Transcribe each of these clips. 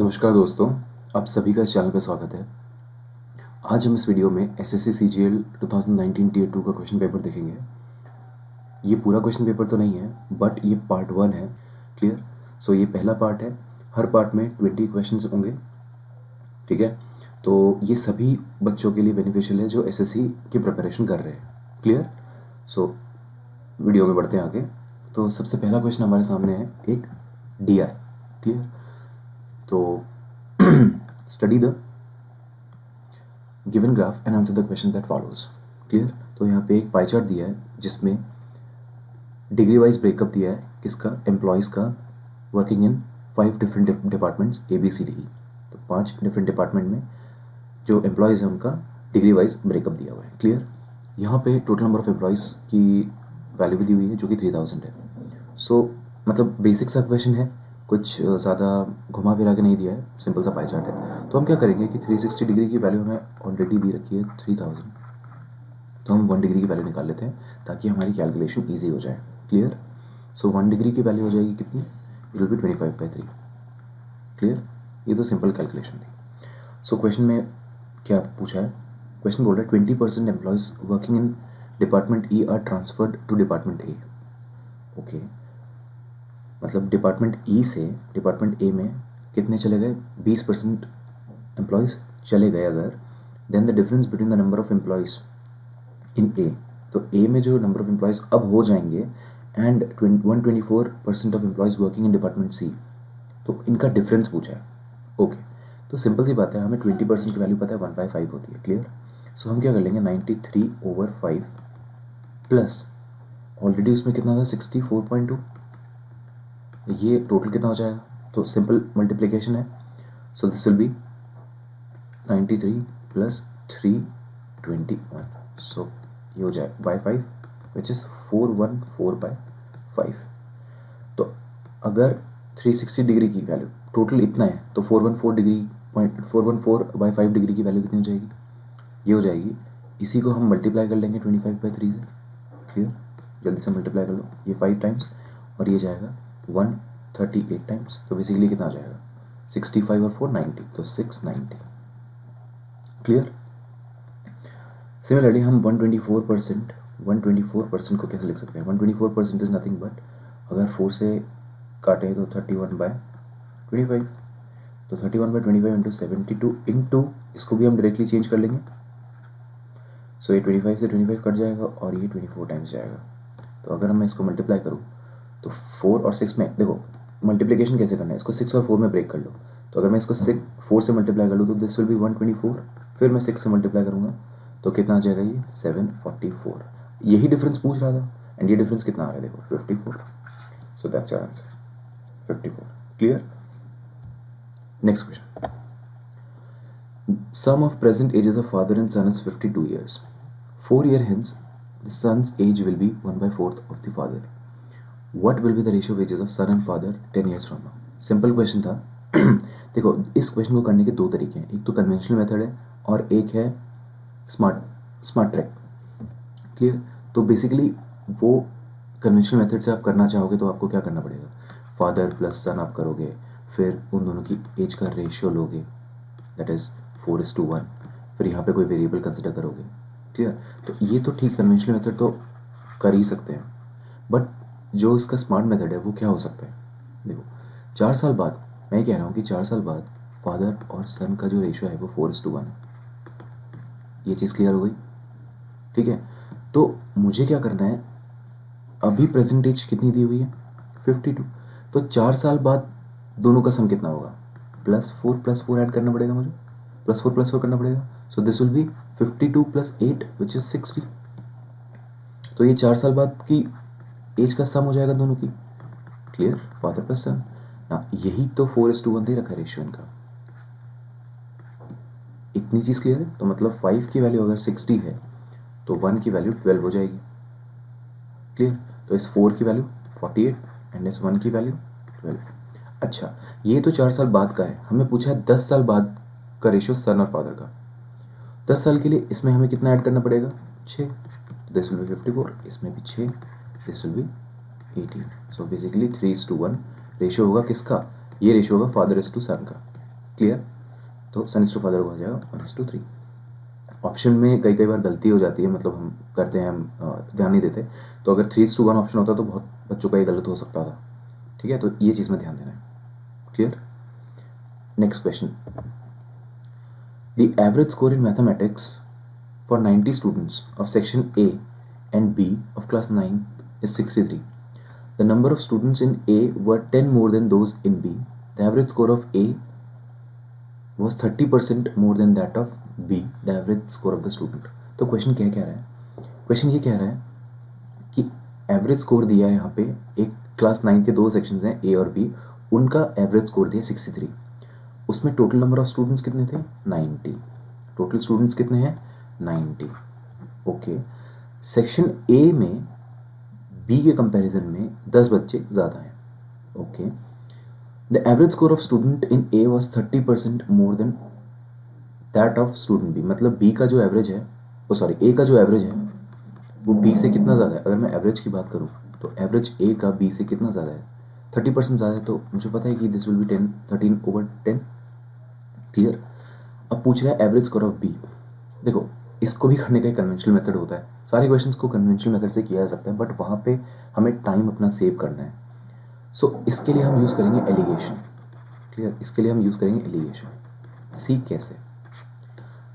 नमस्कार दोस्तों, आप सभी का इस चैनल पर स्वागत है। आज हम इस वीडियो में एसएससी सीजीएल 2019 टीयर 2 का क्वेश्चन पेपर देखेंगे। ये पूरा क्वेश्चन पेपर तो नहीं है, बट ये पार्ट 1 है। क्लियर? सो ये पहला पार्ट है। हर पार्ट में 20 क्वेश्चंस होंगे। ठीक है, तो ये सभी बच्चों के लिए बेनिफिशियल है जो एसएससी की प्रिपरेशन कर रहे हैं। क्लियर? सो वीडियो में बढ़ते हैं आगे। तो सबसे पहला क्वेश्चन हमारे सामने है एक डीआई। क्लियर? तो study the given graph and answer the question that follows. Clear? तो यहाँ पे एक पाई चार्ट दिया है जिसमें डिग्री वाइज ब्रेकअप दिया है किसका, एम्प्लॉयज़ का, working in 5 different departments ABCD। तो 5 डिफरेंट डिपार्टमेंट में जो एम्प्लॉयज़ हैं उनका डिग्री वाइज ब्रेकअप दिया हुआ है। क्लियर? यहाँ पे टोटल नंबर ऑफ एम्प्लॉयज़ की वैल्यू भी दी हुई है जो कि 3000 है। सो मतलब बेसिक सा क्वेश्चन है, कुछ ज़्यादा घुमा फिरा के नहीं दिया है, सिंपल सा पाई चार्ट है। तो हम क्या करेंगे कि 360 डिग्री की वैल्यू हमें ऑलरेडी दी रखी है 3000, तो हम 1 डिग्री की वैल्यू निकाल लेते हैं ताकि हमारी कैलकुलेशन ईजी हो जाए। क्लियर? सो 1 डिग्री की वैल्यू हो जाएगी कितनी, इट विल बी 25/3। क्लियर? ये तो सिंपल कैलकुलेशन थी। सो क्वेश्चन में क्या पूछा है, क्वेश्चन बोल रहा है 20% employees working in department E are transferred to department A। Okay, मतलब डिपार्टमेंट E से डिपार्टमेंट A में कितने चले गए, 20% एम्प्लॉयज़ चले गए अगर, then the difference between the number of employees in A, तो A में जो नंबर ऑफ एम्प्लॉयज़ अब हो जाएंगे and 124% of employees working in department C, तो इनका डिफरेंस पूछा है। ओके, तो सिंपल सी बात है, हमें 20% की वैल्यू पता है 1/5 होती है। क्लियर? सो हम क्या कर लेंगे, 93/5 प्लस ऑलरेडी उसमें कितना था 64.2, ये टोटल कितना हो जाएगा, तो सिंपल मल्टीप्लिकेशन है। So this will B 93 plus 321, सो ये हो जाए बाई 5 विच इज़ 414/5। तो अगर 360 डिग्री की वैल्यू टोटल इतना है तो 414/5 डिग्री की वैल्यू कितनी हो जाएगी, ये हो जाएगी। इसी को हम मल्टीप्लाई कर लेंगे 25/3 से। क्लियर? जल्दी से मल्टीप्लाई कर लो, ये 5 टाइम्स और ये जाएगा 138 टाइम्स, तो बेसिकली कितना आ जाएगा 65 और 4 90, तो 690। क्लियर? सिमिलरली हम 124% को कैसे लिख सकते हैं, 124% इज नथिंग बट, अगर 4 से काटे तो 31/25, तो 31/25 इंटू 72 इंटू इसको भी हम डायरेक्टली चेंज कर लेंगे। सो ये 25 से 25 कट जाएगा और ये 24 टाइम्स जाएगा। तो अगर मैं इसको मल्टीप्लाई करूँ तो 4 और 6 में, देखो मल्टीप्लिकेशन कैसे करना है, इसको 6 और 4 में ब्रेक कर लो। तो अगर मैं इसको 4 से मल्टीप्लाई कर लूँ तो दिस विल बी 124, फिर मैं 6 से मल्टीप्लाई करूँगा तो कितना आ जाएगा, ये 744। यही डिफरेंस पूछ रहा था एंड ये डिफरेंस कितना आ रहा है, देखो 54। So that's your answer, 54। Clear? Next question, sum of present ages of father and son is 52 years. 4 years hence, the son's age will be 1/4 of the father. What will be the ratio of ages of son and father 10 years from now? Simple question था। देखो इस क्वेश्चन को करने के दो तरीके हैं, एक तो कन्वेंशनल मेथड है और एक है स्मार्ट ट्रैक। क्लियर? तो बेसिकली वो कन्वेंशनल मेथड से आप करना चाहोगे तो आपको क्या करना पड़ेगा, फादर प्लस सन आप करोगे, फिर उन दोनों की एज का रेशियो लोगे, दैट इज़ 4:1, फिर यहाँ पे कोई वेरिएबल कंसिडर करोगे। क्लियर? तो ये तो ठीक कन्वेंशनल मेथड तो कर ही सकते हैं, बट जो इसका स्मार्ट मेथड है वो क्या हो सकता है, देखो 4 साल बाद, मैं कह रहा हूँ कि 4 साल बाद फादर और सन का जो रेशियो है वो 4:1 है। ये चीज़ क्लियर हो गई? ठीक है, तो मुझे क्या करना है, अभी प्रेजेंट एज कितनी दी हुई है 52, तो 4 साल बाद दोनों का सम कितना होगा, +4 ऐड करना पड़ेगा मुझे, +4 करना पड़ेगा। सो this will B 52 + 8 which is 60। तो ये 4 साल बाद की एज का सम हो जाएगा दोनों की। क्लियर? फादर प्लस सन ना, यही तो 4:1 दे रखा है रेशियो इनका। इतनी चीज़ क्लियर है? तो मतलब 5 की वैल्यू अगर 60 है तो 1 की वैल्यू 12 हो जाएगी। क्लियर? तो इस 4 की वैल्यू 48 एंड इस 1 की वैल्यू 12। अच्छा, ये तो 4 साल बाद का है, हमें पूछा है 10 साल बाद का रेशियो सन और फादर का। 10 साल के लिए इसमें हमें कितना ऐड करना पड़ेगा, 6, दिस विल बी 54, इसमें भी 6, this will B 18। So basically 3:1 ratio होगा किसका, ये रेशियो होगा फादर इज टू सन का। क्लियर? तो सन इज टू फादर हो जाएगा 1:3। ऑप्शन में कई बार गलती हो जाती है, मतलब हम करते हैं, हम ध्यान नहीं देते। तो अगर 3:1 ऑप्शन होता तो बहुत बच्चों का ये गलत हो सकता था, ठीक है? तो ये चीज़ में ध्यान देना है। Clear? Next question, the average score in mathematics for 90 students of section A and B of class 9 is 63. The number of students in A were 10 more than those in B. The average score of A was 30% more than that of B, the average score of the student. तो question क्या कह रहा है? Question ये कह रहा है कि एवरेज स्कोर दिया है यहाँ पे, एक क्लास 9 के दो सेक्शंस हैं A और B, उनका एवरेज स्कोर दिया 63। उसमें टोटल नंबर ऑफ स्टूडेंट्स कितने थे? 90। टोटल स्टूडेंट्स कितने हैं? 90। ओके, सेक्शन ए में बी के कंपैरिजन में 10 बच्चे ज़्यादा हैं। Okay, the average score of student in A was 30% more than that of student B. मतलब बी का जो एवरेज है, वो सॉरी ए का जो एवरेज है वो बी से कितना ज़्यादा है? अगर मैं एवरेज की बात करूँ तो एवरेज ए का बी से कितना ज़्यादा है? 30% ज़्यादा है। तो मुझे पता है कि दिस विल बी 13/10। क्लियर? अब पूछ रहा है एवरेज स्कोर ऑफ बी। देखो, इसको भी करने का एक कन्वेंशनल मेथड होता है, सारे क्वेश्चंस को कन्वेंशनल मेथड से किया जा सकता है, बट वहाँ पे हमें टाइम अपना सेव करना है। सो इसके लिए हम यूज़ करेंगे एलिगेशन। क्लियर? इसके लिए हम यूज़ करेंगे एलिगेशन। सी कैसे?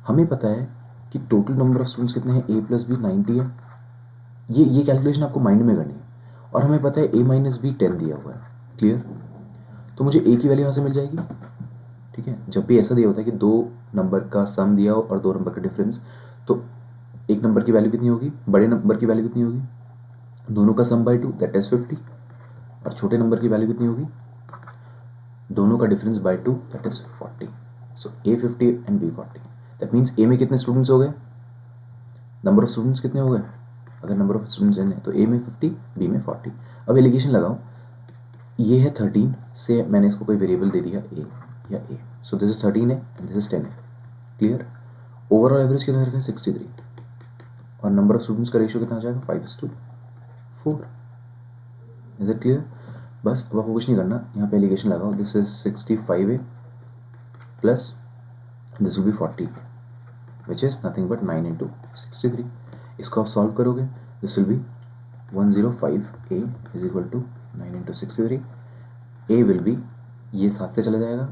हमें पता है कि टोटल नंबर ऑफ स्टूडेंट्स कितने हैं, ए प्लस बी 90 है। ये कैलकुलेशन आपको माइंड में करनी है, और हमें पता है ए माइनस बी 10 दिया हुआ है। क्लियर? तो मुझे ए की वैल्यू यहाँ से मिल जाएगी। ठीक है, जब भी ऐसा दिया होता है कि दो नंबर का सम दिया हो और दो नंबर का डिफरेंस, तो एक नंबर की वैल्यू कितनी होगी, बड़े नंबर की वैल्यू कितनी होगी, दोनों का सम बाय 2 दैट इज 50, और छोटे नंबर की वैल्यू कितनी होगी, दोनों का difference by 2 that is 40। So A 50 and B 40। That means A में कितने स्टूडेंट्स हो गए, नंबर ऑफ स्टूडेंट्स कितने हो गए? अगर नंबर ऑफ स्टूडेंट्स n है तो ए में 50, बी में 40। अब एलिगेशन लगाओ, ये है 13 से मैंने इसको कोई वेरिएबल दे दिया ए या ए, सो दिस इज 13 है एंड दिस इज 10 है। क्लियर? ओवरऑल एवरेज कितना रखा है? 63, और नंबर ऑफ स्टूडेंट्स का रेशियो कितना आ जाएगा? 5:4। Is it clear? बस अब आपको कुछ नहीं करना, यहाँ पे एलिगेशन लगाओ, this is 65a plus this will be 40 which is nothing but 9 into 63। इसको आप सॉल्व करोगे, this will be 105a is equal to 9 into 63। a will be, ये 7 से चला जाएगा,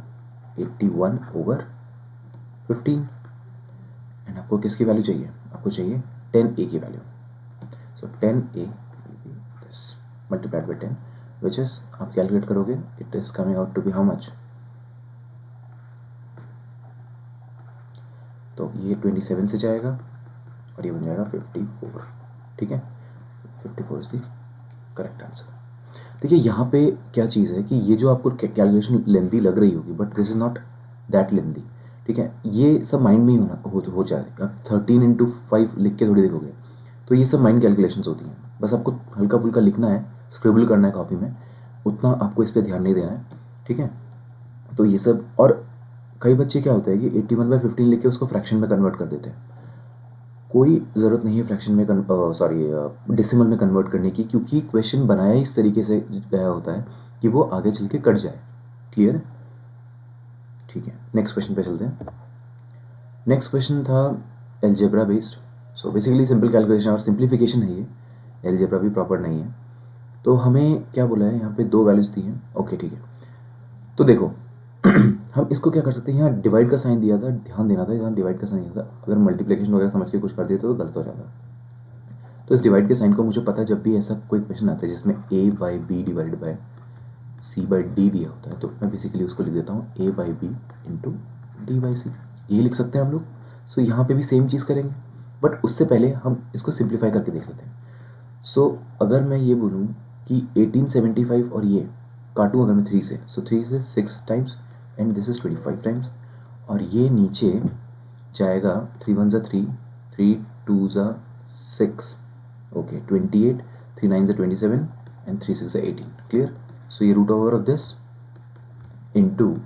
81/15। एंड आपको किसकी वैल्यू चाहिए? आपको चाहिए 10a की value. So 10a this multiplied by 10 which is, आप कैलकुलेट करोगे, it is coming out to be how much? तो ये 27 से जाएगा और ये बन जाएगा 54। ठीक है, 54 इज द करेक्ट आंसर। देखिए यहाँ पे क्या चीज़ है कि ये जो आपको कैलकुलेशन लेंदी लग रही होगी, but this is not that lengthy. ठीक है, ये सब माइंड में ही हो जाएगा। आप 13 into 5 लिख के थोड़ी देखोगे, तो ये सब माइंड कैलकुलेशंस होती हैं। बस आपको हल्का फुल्का लिखना है, स्क्रिबल करना है कॉपी में, उतना आपको इस पर ध्यान नहीं देना है। ठीक है, तो ये सब, और कई बच्चे क्या होता है कि 81/15 लिख के उसको फ्रैक्शन में कन्वर्ट कर देते हैं। कोई ज़रूरत नहीं है फ्रैक्शन में डेसिमल में कन्वर्ट करने की, क्योंकि क्वेश्चन बनाया इस तरीके से गया होता है कि वो आगे चल के कट जाए। क्लियर? ठीक है, नेक्स्ट क्वेश्चन पे चलते हैं। नेक्स्ट क्वेश्चन था algebra based. So basically simple calculation और सिंप्लीफिकेशन है ये, एलजेब्रा भी प्रॉपर नहीं है। तो हमें क्या बोला है, यहाँ पे दो वैल्यूज दी हैं। ओके ठीक है, तो देखो हम इसको क्या कर सकते हैं, यहाँ डिवाइड का साइन दिया था, ध्यान देना था, यहाँ डिवाइड का साइन दिया था। अगर मल्टीप्लिकेशन वगैरह समझ के कुछ कर देते तो गलत हो जाता। तो इस डिवाइड के साइन को मुझे पता है, जब भी ऐसा कोई क्वेश्चन आता है जिसमें a by B divide by c by D दिया होता है, तो मैं बेसिकली उसको लिख देता हूँ a by B into D by C. ये लिख सकते हैं हम लोग। सो यहाँ पे भी सेम चीज़ करेंगे, बट उससे पहले हम इसको सिंप्लीफाई करके देख लेते हैं। सो अगर मैं ये बोलूँ कि 1875 और ये काटूँ अगर मैं 3 से, सो 3 से 6 times and this is 25 times, और ये नीचे जाएगा 3 1 3, 3 2 6, ओके 28, 3 9 27 एंड 3 6 18। क्लियर? सो ये root over of this into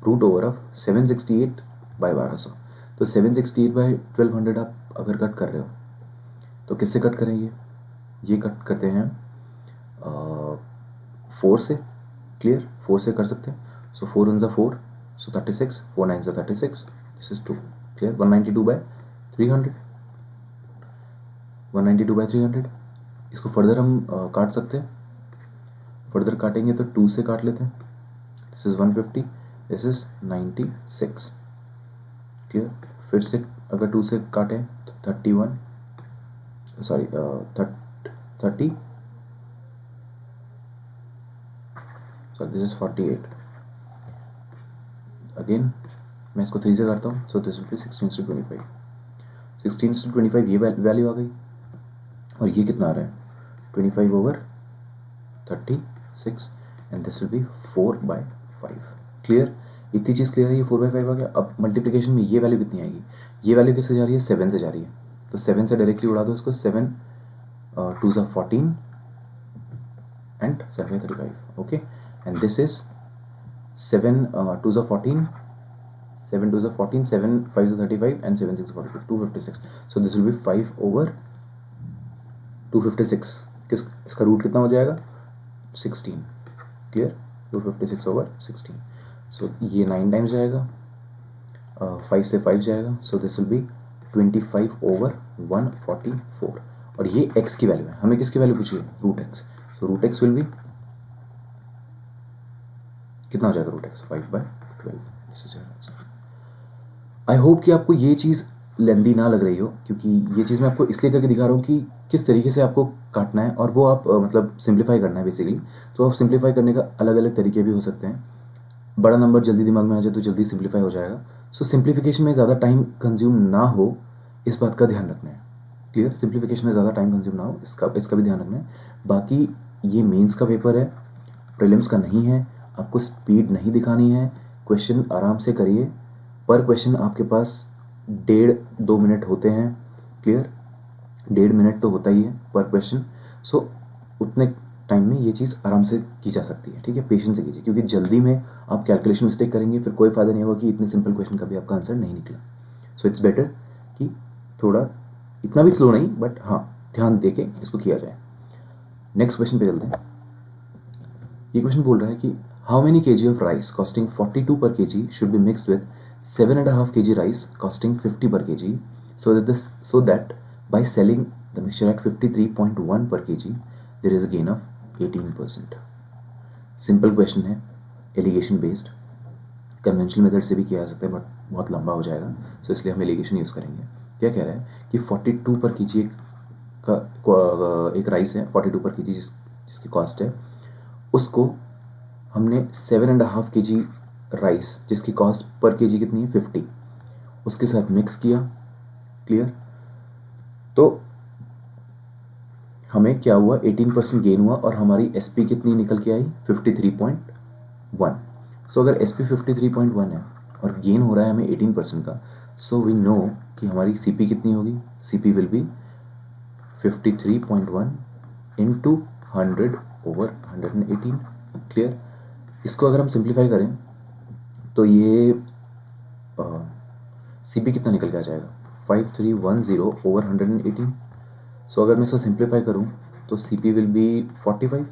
root over of 768/1200। तो 768/1200 आप अगर कट कर रहे हो तो किससे कट करेंगे? ये कट करते हैं 4 से। क्लियर? 4 से कर सकते हैं। सो 4 1 4, So 36, 4 9s are 36. This is 2. Clear? 192 by 300. 192 by 300. इसको फर्दर हम काट सकते हैं. फर्दर काटेंगे तो 2 से काट लेते हैं. This is 150, this is 96. Clear? फिर से अगर 2 से काटें तो 31, sorry 30, so this is 48. Again मैं इसको 3 से काटता हूँ, सो दिस विल बी 16/25. 16/25 ये वैल्यू आ गई, और ये कितना आ रहा है 25/36, and this will B 4/5. Clear? इतनी चीज़ क्लियर है, ये 4/5 आ गया. अब मल्टीप्लिकेशन में ये वैल्यू कितनी आएगी? ये वैल्यू किससे जा रही है? 7 से जा रही है. तो 7 से डायरेक्टली उड़ा दो इसको. 7 2s are 14 and 7 35. Okay, and this is 7 2s are 14, 7 2s are 14, 7 5s are 35, and 7 6 42, 256. So this will be 5/256. इसका रूट कितना हो जाएगा? 16. क्लियर? 256/16. सो ये 9 टाइम्स जाएगा, 5 से 5 जाएगा. So this will B 25/144. और ये x की वैल्यू है. हमें किसकी वैल्यू पूछी है? Root x. So root x will be कितना हो जाएगा? Root x 5/12. आई होप कि आपको ये चीज़ लेंदी ना लग रही हो, क्योंकि ये चीज़ मैं आपको इसलिए करके दिखा रहा हूँ कि किस तरीके से आपको काटना है, और वो आप मतलब सिंप्लीफाई करना है बेसिकली. तो आप सिंप्लीफाई करने का अलग अलग तरीके भी हो सकते हैं. बड़ा नंबर जल्दी दिमाग में आ जाए तो जल्दी सिंप्लीफाई हो जाएगा. सो सिंप्लीफिकेशन में ज़्यादा टाइम कंज्यूम ना हो, इस बात का ध्यान रखना है. क्लियर? सिंप्लीफिकेशन में ज़्यादा टाइम कंज्यूम ना हो, इसका भी ध्यान रखना है. बाकी ये मेंस का पेपर है, प्रीलिम्स का नहीं है. आपको स्पीड नहीं दिखानी है. क्वेश्चन आराम से करिए. पर क्वेश्चन आपके पास 1.5-2 मिनट होते हैं. क्लियर? 1.5 मिनट तो होता ही है पर क्वेश्चन. सो उतने टाइम में ये चीज़ आराम से की जा सकती है. ठीक है? पेशेंस से कीजिए, क्योंकि जल्दी में आप कैलकुलेशन मिस्टेक करेंगे, फिर कोई फ़ायदा नहीं होगा कि इतने सिंपल क्वेश्चन का भी आपका आंसर नहीं निकला. सो इट्स बेटर कि थोड़ा इतना भी स्लो नहीं, बट हाँ ध्यान दे के इसको किया जाए. नेक्स्ट क्वेश्चन पे चलते हैं. ये क्वेश्चन बोल रहा है कि how many kg of rice costing 42 per kg should be mixed with 7.5 kg rice costing 50 per kg so that by selling the mixture at 53.1 per kg there is a gain of 18%. Simple question है, allegation based. Conventional method से भी किया जा सकता है, but बहुत लंबा हो जाएगा, सो इसलिए हम एलिगेशन यूज़ करेंगे. क्या कह रहा है कि 42 पर kg का एक राइस है, 42 पर kg जिसकी कॉस्ट है, उसको हमने 7.5 kg राइस जिसकी कॉस्ट पर kg कितनी है 50, उसके साथ मिक्स किया. क्लियर? तो हमें क्या हुआ? 18% गेन हुआ, और हमारी SP कितनी निकल के आई? 53.1. सो अगर SP 53.1 है और गेन हो रहा है हमें 18% का, सो वी नो कि हमारी CP कितनी होगी? CP will be 53.1 into 100/118. Clear? इसको अगर हम सिंप्लीफाई करें तो ये CP कितना निकल के आ जाएगा? 5310/118. सो अगर मैं इसको सिंप्लीफाई करूं तो CP will be 45.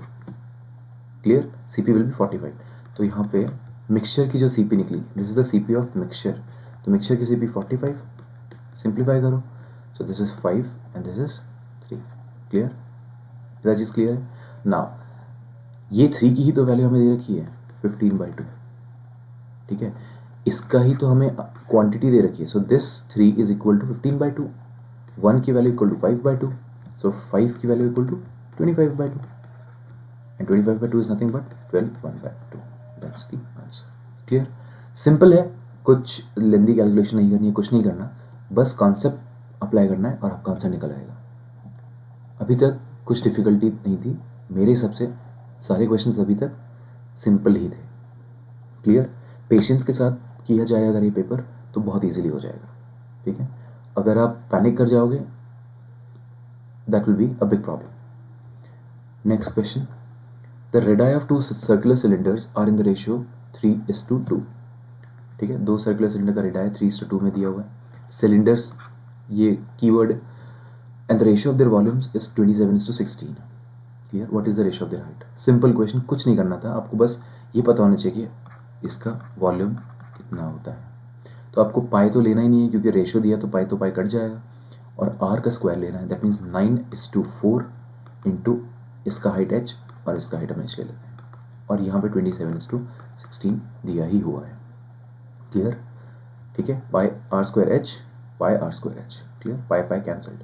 Clear? CP will be 45. तो यहाँ पे मिक्सचर की जो CP निकली, this is the CP of mixture. तो मिक्सचर की CP 45. सिंप्लीफाई करो, सो this is 5 and this is 3. Clear? ये चीज़ क्लियर है? नाउ ये 3 की ही तो वैल्यू हमें दे रखी है 15/2. ठीक है? इसका ही तो हमें क्वांटिटी दे रखी है. So this 3 is equal to 15/2. 1 की वैल्यू इक्वल टू 5/2. सो 5 की value equal to 25/2. And 25/2 is nothing but 12/2. That's the answer. Clear? Simple है, कुछ लेंदी कैलकुलेशन नहीं करनी है, कुछ नहीं करना, बस कॉन्सेप्ट अप्लाई करना है और आपका आंसर निकल आएगा. अभी तक कुछ डिफिकल्टी नहीं थी मेरे हिसाब से. सारे क्वेश्चंस अभी तक सिंपल ही थे. क्लियर? पेशेंस के साथ किया जाए अगर ये पेपर तो बहुत इजीली हो जाएगा. ठीक है? अगर आप पैनिक कर जाओगे that will be a big problem. Next question. The radii of 2 circular cylinders are in the ratio 3:2. ठीक है? 2 सर्कुलर सिलेंडर का रेडाई 3:2 में दिया हुआ है. सिलेंडर्स ये keyword, and the ratio of their volumes is 27:16. Clear? What is the ratio of their height? Simple question, कुछ नहीं करना था आपको, बस ये पता होना चाहिए कि इसका वॉल्यूम ना होता है। तो आपको पाई तो लेना ही नहीं है क्योंकि रेशो दिया तो पाई कट जाएगा, और आर का स्क्वायर लेना है। दैट मीन्स 9:4 इंटू इसका हाइट h और इसका हाइट हम h ले लेते हैं, और यहाँ पे 27:16 दिया ही हुआ है। क्लियर? ठीक है, pi r square h, pi r square h। Clear? Pi cancelled,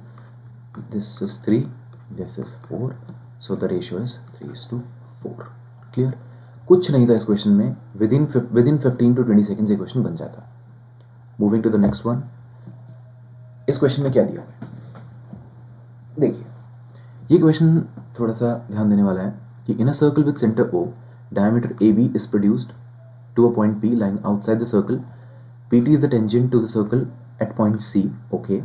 this is 3, this is 4, so the ratio is 3:4। Clear? कुछ नहीं था इस क्वेश्चन में, विद इन 15 to 20 सेकेंड्स ये क्वेश्चन बन जाता। Moving to the next one. इस question में क्या दिया हुआ है देखिए, ये क्वेश्चन थोड़ा सा ध्यान देने वाला है कि in a circle with centre O, diameter AB is produced to a point P lying outside the circle. PT is the tangent to the circle at point C, okay,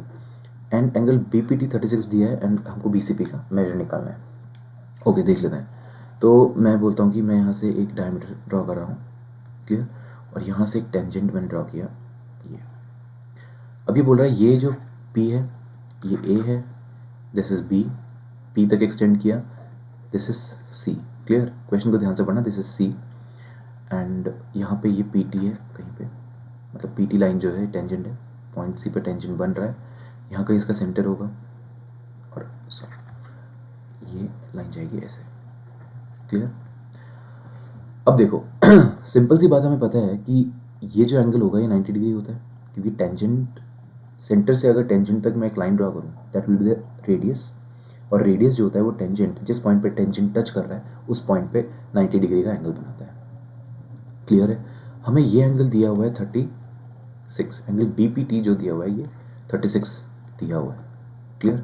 and angle BPT 36 दिया है and हमको BCP का major निकालना है। Okay, देख लेते हैं। तो मैं बोलता हूँ कि मैं यहाँ से एक डायमीटर ड्रॉ कर रहा हूँ, क्लियर, और यहाँ से एक टेंजेंट मैंने ड्रॉ किया ये। अब ये बोल रहा है ये जो P है ये A है, दिस इज B, P तक एक्सटेंड किया, this is C। Clear? Question को ध्यान से पढ़ना, दिस इज C एंड यहाँ पे ये PT है कहीं पे, मतलब PT लाइन जो है टेंजेंट है, पॉइंट C पे टेंजेंट बन रहा है, यहाँ का इसका सेंटर होगा, और ये लाइन जाएगी ऐसे। क्लियर? अब देखो सिंपल सी बात हमें पता है कि ये जो एंगल होगा ये 90 डिग्री होता है, क्योंकि टेंजेंट सेंटर से अगर टेंजेंट तक मैं एक लाइन ड्रॉ करूँ that will be the radius, और रेडियस जो होता है वो टेंजेंट जिस पॉइंट पे टेंजेंट टच कर रहा है उस पॉइंट पे 90 डिग्री का एंगल बनाता है। क्लियर है? हमें ये एंगल दिया हुआ है 36, एंगल BPT जो दिया हुआ है ये 36 दिया हुआ है। Clear?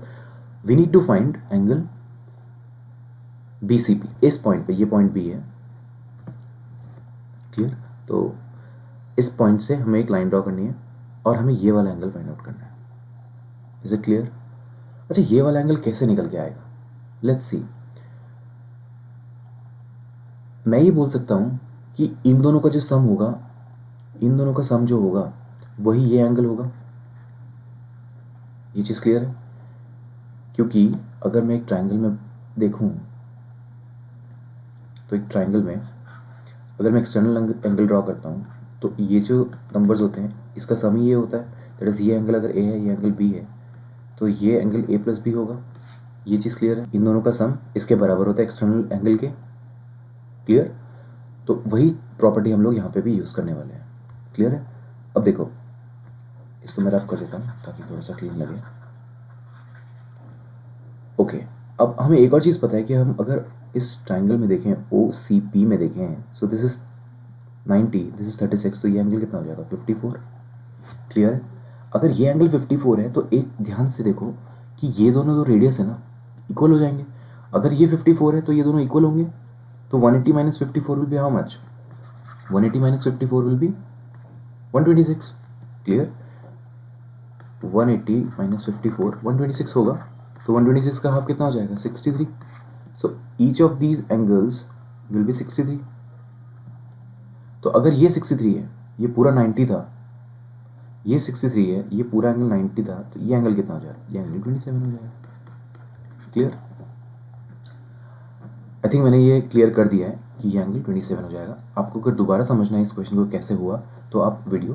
We need to find angle BCP इस पॉइंट पे, ये पॉइंट B है। क्लियर? तो इस पॉइंट से हमें एक लाइन ड्रॉ करनी है और हमें ये वाला एंगल फाइंड आउट करना है। Is it clear? अच्छा, ये वाला एंगल कैसे निकल के आएगा? Let's see. मैं ये बोल सकता हूं कि इन दोनों का जो सम होगा, इन दोनों का सम जो होगा वही ये एंगल होगा। ये चीज क्लियर है? क्योंकि अगर मैं एक ट्रायंगल में देखूं तो एक ट्रायंगल में अगर मैं एक्सटर्नल एंगल ड्रॉ करता हूं तो ये जो नंबर्स होते हैं इसका सम ही ये होता है। दैट इज, ये एंगल अगर A है, ये एंगल B है, तो ये एंगल A + B होगा। ये चीज़ क्लियर है? इन दोनों का सम इसके बराबर होता है एक्सटर्नल एंगल के। क्लियर? तो वही प्रॉपर्टी हम लोग यहाँ पे भी यूज़ करने वाले हैं। क्लियर है? अब देखो, इसको मैं रफ कर देता हूँ ताकि थोड़ा सा क्लीन लगे। ओके, अब हमें एक और चीज़ पता है कि हम अगर इस ट्राइंगल में देखें, OCP में देखें, सो दिस इज 90, दिस इज 36, तो ये एंगल कितना हो जाएगा? 54। क्लियर है? अगर ये एंगल 54 है तो एक ध्यान से देखो कि ये दोनों जो रेडियस है ना इक्वल हो जाएंगे। अगर ये 54 है तो ये दोनों इक्वल होंगे, तो 180 - 54 will be how much? 180 - 54 will be 126। Clear? 180 - 54 126 होगा, तो 126 का हाफ कितना हो जाएगा? 63। So each of these angles will be 63। तो अगर ये 63 है, ये पूरा 90 था, ये 63 है, ये पूरा एंगल 90 था, तो ये एंगल कितना हो जाएगा? ये एंगल 27 हो जाएगा। क्लियर? आई थिंक मैंने ये क्लियर कर दिया है कि ये एंगल 27 हो जाएगा। आपको अगर दोबारा समझना है इस क्वेश्चन को कैसे हुआ तो आप वीडियो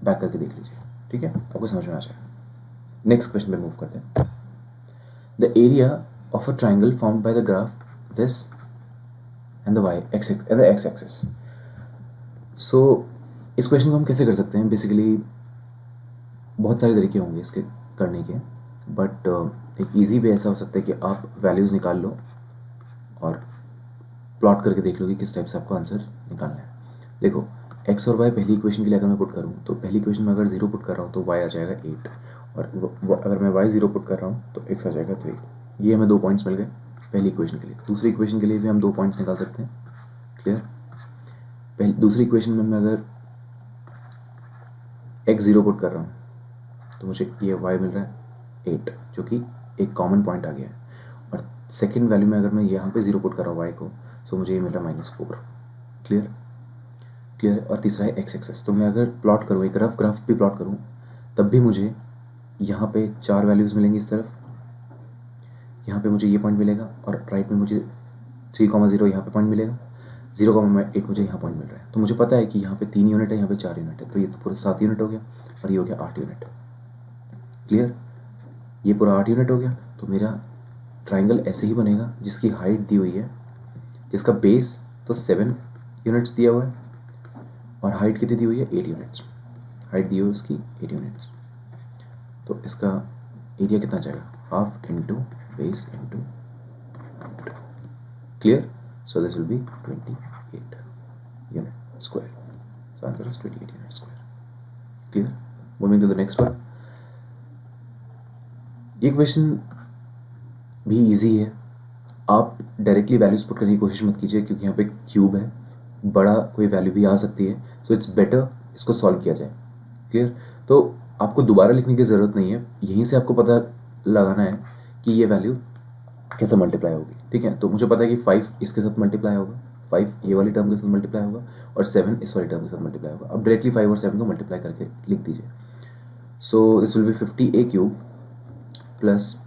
बैक करके देख लीजिए, ठीक है? आपको समझ में आ जाएगा। नेक्स्ट क्वेश्चन पे मूव करते हैं। The area of a triangle found by the graph this and the x axis. So इस क्वेश्चन को हम कैसे कर सकते हैं? बेसिकली बहुत सारे तरीके होंगे इसके करने के, बट एक इजी वे ऐसा हो सकता है कि आप वैल्यूज़ निकाल लो और प्लॉट करके देख लो कि किस टाइप से आपको आंसर निकालना है। देखो, x और y पहली इक्वेशन के लिए अगर मैं पुट करूँ तो पहली इक्वेशन में अगर 0 पुट कर रहा हूँ तो y आ जाएगा 8, और अगर मैं y 0 पुट कर रहा हूँ तो x आ जाएगा 3। ये हमें 2 पॉइंट्स मिल गए पहली इक्वेशन के लिए। दूसरी इक्वेशन के लिए भी हम 2 पॉइंट्स निकाल सकते हैं। क्लियर? दूसरी इक्वेशन में मैं अगर x 0 पुट कर रहा हूँ तो मुझे ये y मिल रहा है 8, जो कि एक कॉमन पॉइंट आ गया है। और सेकेंड वैल्यू में अगर मैं यहाँ पे 0 पुट कर रहा हूँ y को, सो मुझे ये मिल रहा है -4। क्लियर? क्लियर? और तीसरा है x एक्सिस। तो मैं अगर प्लॉट करूँ, एक रफ ग्राफ भी प्लॉट करूँ, तब भी मुझे यहाँ पे 4 वैल्यूज़ मिलेंगी इस तरफ, यहाँ पे मुझे ये पॉइंट मिलेगा, और राइट में मुझे 3, 0 यहाँ पे पॉइंट मिलेगा। 0,8 मुझे यहाँ पॉइंट मिल रहा है, तो मुझे पता है कि यहाँ पे 3 यूनिट है, यहाँ पे 4 यूनिट है, तो ये तो पूरा 7 यूनिट हो गया और ये हो गया 8 यूनिट। क्लियर? ये पूरा 8 यूनिट हो गया। तो मेरा ट्राइंगल ऐसे ही बनेगा जिसकी हाइट दी हुई है, जिसका बेस तो 7 यूनिट्स दिया हुआ है और हाइट कितनी दी हुई है, 8 यूनिट्स। हाइट दी हुई है उसकी 8 यूनिट्स। तो इसका एरिया कितना जाएगा, half into base into height. Clear? So this will B 28 unit square. So answer is 28 unit square. Clear? Moving to the next one. ये क्वेश्चन भी इजी है, आप डायरेक्टली वैल्यूज पुट करने की कोशिश मत कीजिए क्योंकि यहाँ पे क्यूब है, बड़ा कोई वैल्यू भी आ सकती है, सो इट्स बेटर इसको सॉल्व किया जाए। क्लियर? तो आपको दोबारा लिखने की ज़रूरत नहीं है, यहीं से आपको पता लगाना है कि ये वैल्यू कैसे मल्टीप्लाई होगी। ठीक है? तो मुझे पता है कि 5 इसके साथ मल्टीप्लाई होगा, 5 ये वाली टर्म के साथ मल्टीप्लाई होगा और 7 इस वाली टर्म के साथ मल्टीप्लाई होगा। अब डायरेक्टली 5 और 7 को मल्टीप्लाई करके लिख दीजिए। So this will be 50a cube plus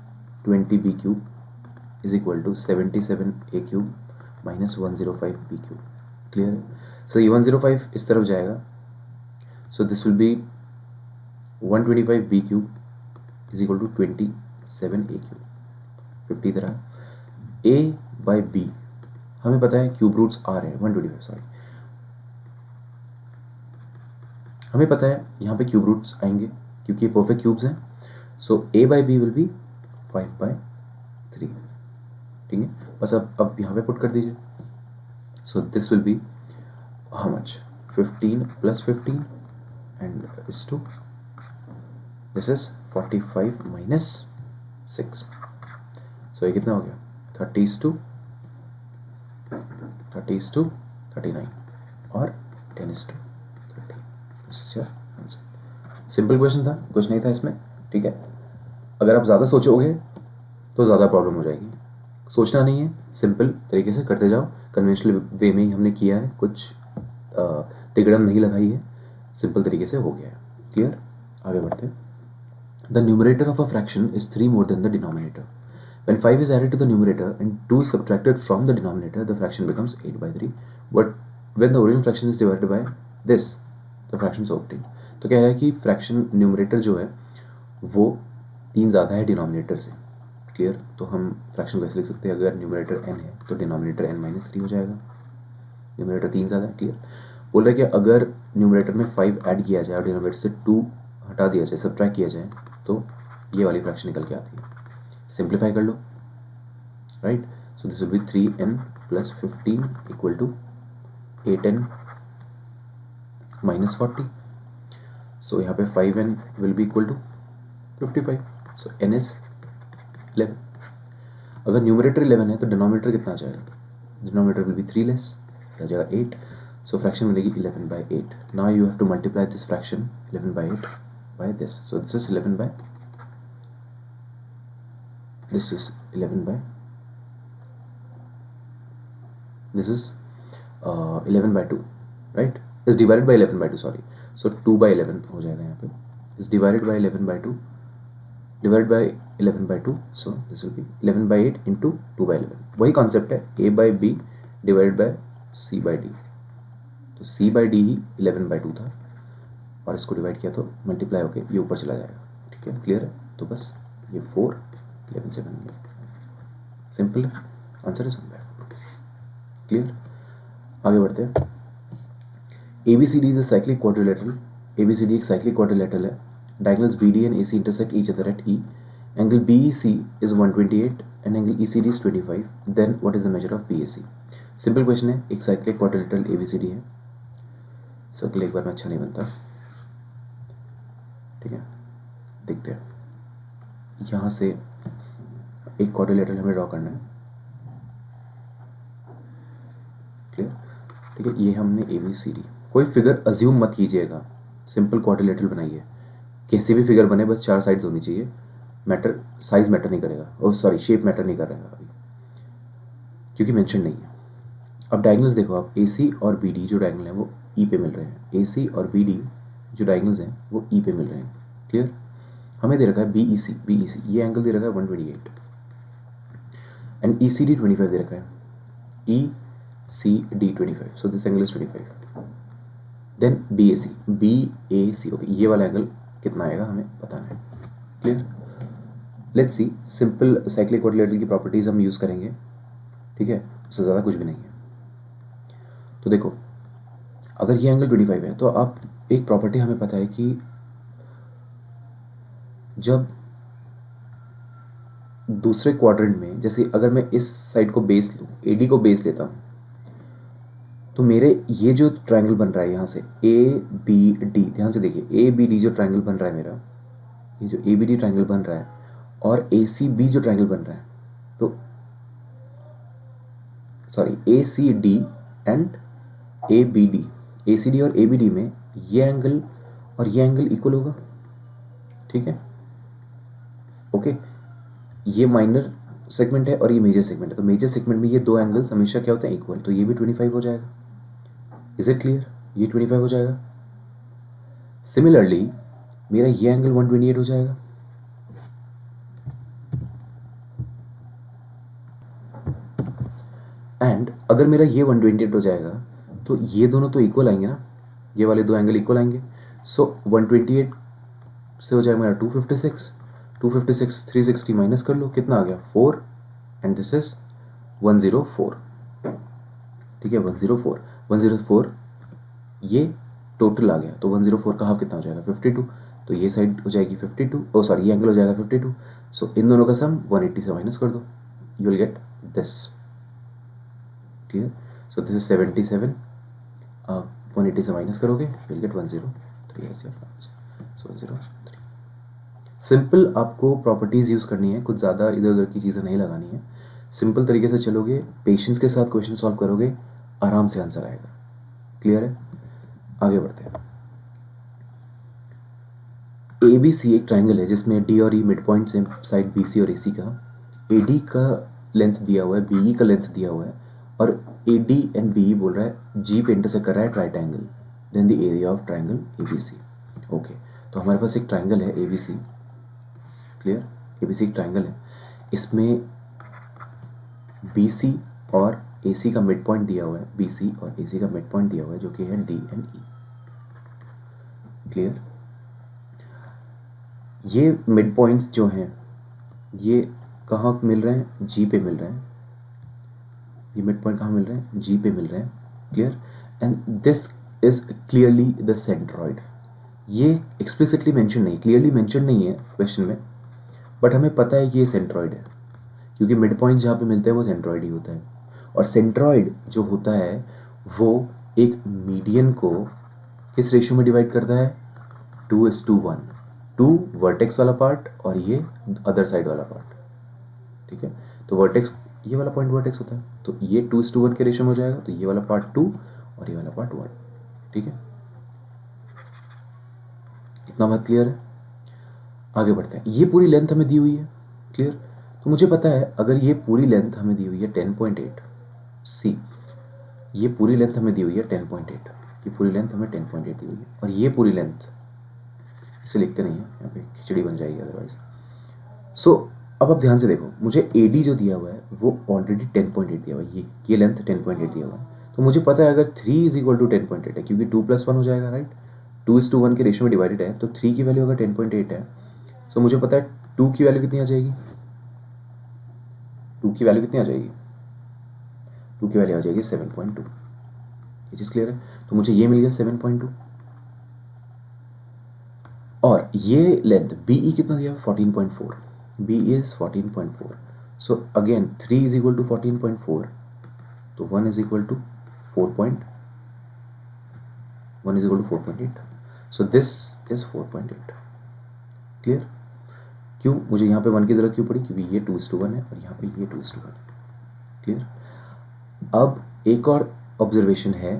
20b cube is equal to 77a cube minus 105b cube. Clear? So ये 105 इस तरफ जाएगा, so this will be 125b cube is equal to 27a cube. 50 तरह a by b हमें पता है cube roots आ रहे हैं 125, सॉरी हमें पता है यहाँ पे क्यूब रूट्स आएंगे क्योंकि ये परफेक्ट क्यूब्स हैं। So a by B will be 5/3। ठीक है? बस अब यहाँ पे पुट कर दीजिए। So this will B how much, 15 plus 15 and इस टू दिस इज 45 माइनस 6। सो ये कितना हो गया, 30:39 और 10:30। This is your answer. Simple question था, कुछ नहीं था इसमें। ठीक है? अगर आप ज़्यादा सोचोगे तो ज़्यादा प्रॉब्लम हो जाएगी, सोचना नहीं है, सिंपल तरीके से करते जाओ। कन्वेंशनल वे में ही हमने किया है, कुछ तिगड़म नहीं लगाई है, सिंपल तरीके से हो गया है। क्लियर? आगे बढ़ते हैं। The numerator of a fraction is 3 more than the denominator. When 5 is added to the numerator and 2 is subtracted from the denominator, the fraction becomes 8/3. But when the original fraction is divided by this, the fraction is obtained. तो कह रहा है कि fraction numerator जो है वो 3 ज़्यादा है डिनोमिनेटर से। क्लियर? तो हम फ्रैक्शन को ऐसे लिख सकते हैं, अगर न्यूमरेटर n है तो डिनोमिनेटर n-3 हो जाएगा, न्यूमरेटर 3 ज़्यादा है। क्लियर? बोल रहा है कि अगर न्यूमरेटर में 5 ऐड किया जाए और डिनोमिनेटर से 2 हटा दिया जाए, सब्ट्रैक्ट किया जाए, तो ये वाली फ्रैक्शन निकल के आती है। सिंप्लीफाई कर लो, right? So this will be 3n plus 15 equal to 8n minus 40। So यहाँ पे 5n will be equal to 55। So n is 11। अगर न्यूमरेटर 11 है तो डिनोमिनेटर कितना आ जाएगा, डिनोमिनेटर विल बी 3 लेस, आ जाएगा 8। सो फ्रैक्शन मिलेगी 11/8। Now you have to multiply this fraction 11/8 by this. So this is 11 by, this is 11 by, this is 11/2, right? Is divided by 11/2, sorry. So 2/11 हो जाएगा यहाँ पे, is divided by 11/2, divided by 11/2, so this will be 11/8 into 2/11. वही concept है, a by b divided by c by d. तो c by d ही 11/2 था और इसको डिवाइड किया तो मल्टीप्लाई होके ये ऊपर चला जाएगा। ठीक है? क्लियर है? तो बस ये 4 11 से बन गया, सिंपल है, आंसर इज 1/4। क्लियर? आगे बढ़ते हैं। ABCD is a cyclic quadrilateral. ABCD एक साइक्लिक क्वाड्रिलेटरल है। Diagonals BD and AC intersect each other at E. Angle BEC is 128 and angle ECD is 25. Then what is the measure of BAC? Simple question है, एक cyclic quadrilateral ABCD है। Circle एक बार में अच्छा नहीं बनता, ठीक है? देखते हैं, यहाँ से एक क्वाड्रिलेटरल हमें ड्रॉ करना है। क्लियर? ठीक है? ये हमने ABCD, कोई फिगर अज्यूम मत कीजिएगा, सिंपल क्वाड्रिलेटरल बनाइए। कैसी भी फिगर बने बस 4 साइड्स होनी चाहिए, मैटर साइज मैटर नहीं करेगा, और सॉरी शेप मैटर नहीं कर रहा है अभी क्योंकि मेंशन नहीं है। अब डायगोनल्स देखो आप, AC और BD जो डायगोनल है वो E पे मिल रहे हैं, AC और BD जो डायगोनल्स हैं वो E पे मिल रहे हैं। क्लियर? हमें दे रखा है BEC ये एंगल दे रखा है 128 एंड ECD 25 दे रखा है। E CD 25, so this angle is 25. Then BAC, okay, ये वाला एंगल कितना आएगा हमें बताना है. Clear. Let's see, simple cyclic quadrilateral की प्रॉपर्टीज हम यूज करेंगे, ठीक है, उससे ज़्यादा कुछ भी नहीं है. तो देखो, अगर ये एंगल 25 है तो आप एक प्रॉपर्टी हमें पता है कि जब दूसरे क्वाड्रेंट में, जैसे अगर मैं इस साइड को बेस लूँ, AD को बेस लेता हूँ, तो मेरे ये जो ट्रायंगल बन रहा है यहाँ से ABD, ध्यान से देखिए, ABD जो ट्रायंगल बन रहा है मेरा, ये जो ABD ट्रायंगल बन रहा है और ACB जो ट्रायंगल बन रहा है, तो सॉरी ACD एंड ACD और ABD में ये एंगल और ये एंगल इक्वल होगा, ठीक है, ओके. ये माइनर सेगमेंट है और ये मेजर सेगमेंट है, तो मेजर सेगमेंट में ये दो एंगल्स हमेशा क्या होते हैं, इक्वल, तो ये भी 25 हो जाएगा. Is it clear? ये 25 हो जाएगा. सिमिलरली मेरा ये एंगल 128 हो जाएगा. एंड अगर मेरा ये 128 हो जाएगा तो ये दोनों तो इक्वल आएंगे ना, ये वाले दो एंगल इक्वल आएंगे. सो 128 से हो जाएगा मेरा 256, 360 माइनस कर लो, कितना आ गया 4, एंड दिस इज 104, ठीक है, 104 ये टोटल आ गया. तो 104 का हाफ कितना हो जाएगा 52, तो ये साइड हो जाएगी 52, ओ सॉरी ये एंगल हो जाएगा 52. सो इन दोनों का सम 180 से माइनस कर दो, you will get this. Clear? So this is 77, 180 से माइनस करोगे you will get 103. So 103. Simple आपको प्रॉपर्टीज यूज करनी है, कुछ ज़्यादा इधर उधर की चीज़ें नहीं लगानी है. सिंपल तरीके से चलोगे, पेशेंस के साथ क्वेश्चन सॉल्व करोगे, आराम से आंसर आएगा. क्लियर है? आगे बढ़ते हैं. ABC एक ट्राइंगल है जिसमें D और E मिड पॉइंट से साइड BC और AC का, AD का लेंथ दिया हुआ है, BE का लेंथ दिया हुआ है, और AD एंड BE बोल रहा है G पे इंटरसेक्ट कर रहा है right angle, then the area of triangle ABC. Okay, तो हमारे पास एक ट्राइंगल है ABC. क्लियर? ABC एक ट्राइंगल है, इसमें BC और AC का मिड पॉइंट दिया हुआ है, BC और AC का मिड पॉइंट दिया हुआ है जो कि है D एंड E. क्लियर? ये मिड पॉइंट्स जो हैं ये कहाँ मिल रहे हैं, G पे मिल रहे हैं. ये मिड पॉइंट कहाँ मिल रहे हैं, G पे मिल रहे हैं. Clear? And this is clearly the centroid. ये एक्सप्लिसिटली मेंशन नहीं, क्लियरली मेंशन नहीं है क्वेश्चन में, बट हमें पता है कि ये सेंट्रॉइड है, क्योंकि मिड पॉइंट जहाँ पे मिलते हैं वो सेंट्रॉइड ही होता है. और सेंट्रॉइड जो होता है वो एक मीडियन को किस रेशियो में डिवाइड करता है, 2:1. 2 वर्टेक्स वाला पार्ट और ये अदर साइड वाला पार्ट, ठीक है. तो वर्टेक्स, ये वाला पॉइंट वर्टेक्स होता है, तो ये 2:1 के रेशियो में हो जाएगा, तो ये वाला पार्ट 2 और ये वाला पार्ट 1. ठीक है, इतना बात क्लियर है? आगे बढ़ते हैं. ये पूरी लेंथ हमें दी हुई है. क्लियर? तो मुझे पता है अगर ये पूरी लेंथ हमें दी हुई है 10.8, सी ये पूरी लेंथ हमें दी हुई है 10.8, ये पूरी लेंथ हमें 10.8 दी हुई है, और ये पूरी लेंथ, इसे लिखते नहीं है यहाँ पे, खिचड़ी बन जाएगी अदरवाइज. सो अब आप ध्यान से देखो, मुझे AD जो दिया हुआ है वो ऑलरेडी 10.8 दिया हुआ है, ये लेंथ 10.8 दिया हुआ है. तो मुझे पता है अगर 3 = 10.8 है, क्योंकि 2+1 हो जाएगा, राइट, 2:1 के रेशियो में डिवाइडेड है, तो 3 की वैल्यू अगर 10.8 है, सो मुझे पता है 2 की वैल्यू कितनी आ जाएगी, 2 की वैल्यू कितनी आ जाएगी, 2 की वैल्यू आ जाएगी 7.2. ये चीज़ क्लियर है? तो मुझे ये मिल गया 7.2, और ये लेंथ BE कितना दिया, 14.4. B is 14.4. So again 3 is equal to 14.4. तो 1 is equal to 4.8. So this is 4.8. Clear? क्यों मुझे यहाँ पे 1 की जरूरत क्यों पड़ी, क्योंकि ये 2:1 है और यहाँ पे ये 2:1 है. क्लियर? अब एक और ऑब्जर्वेशन है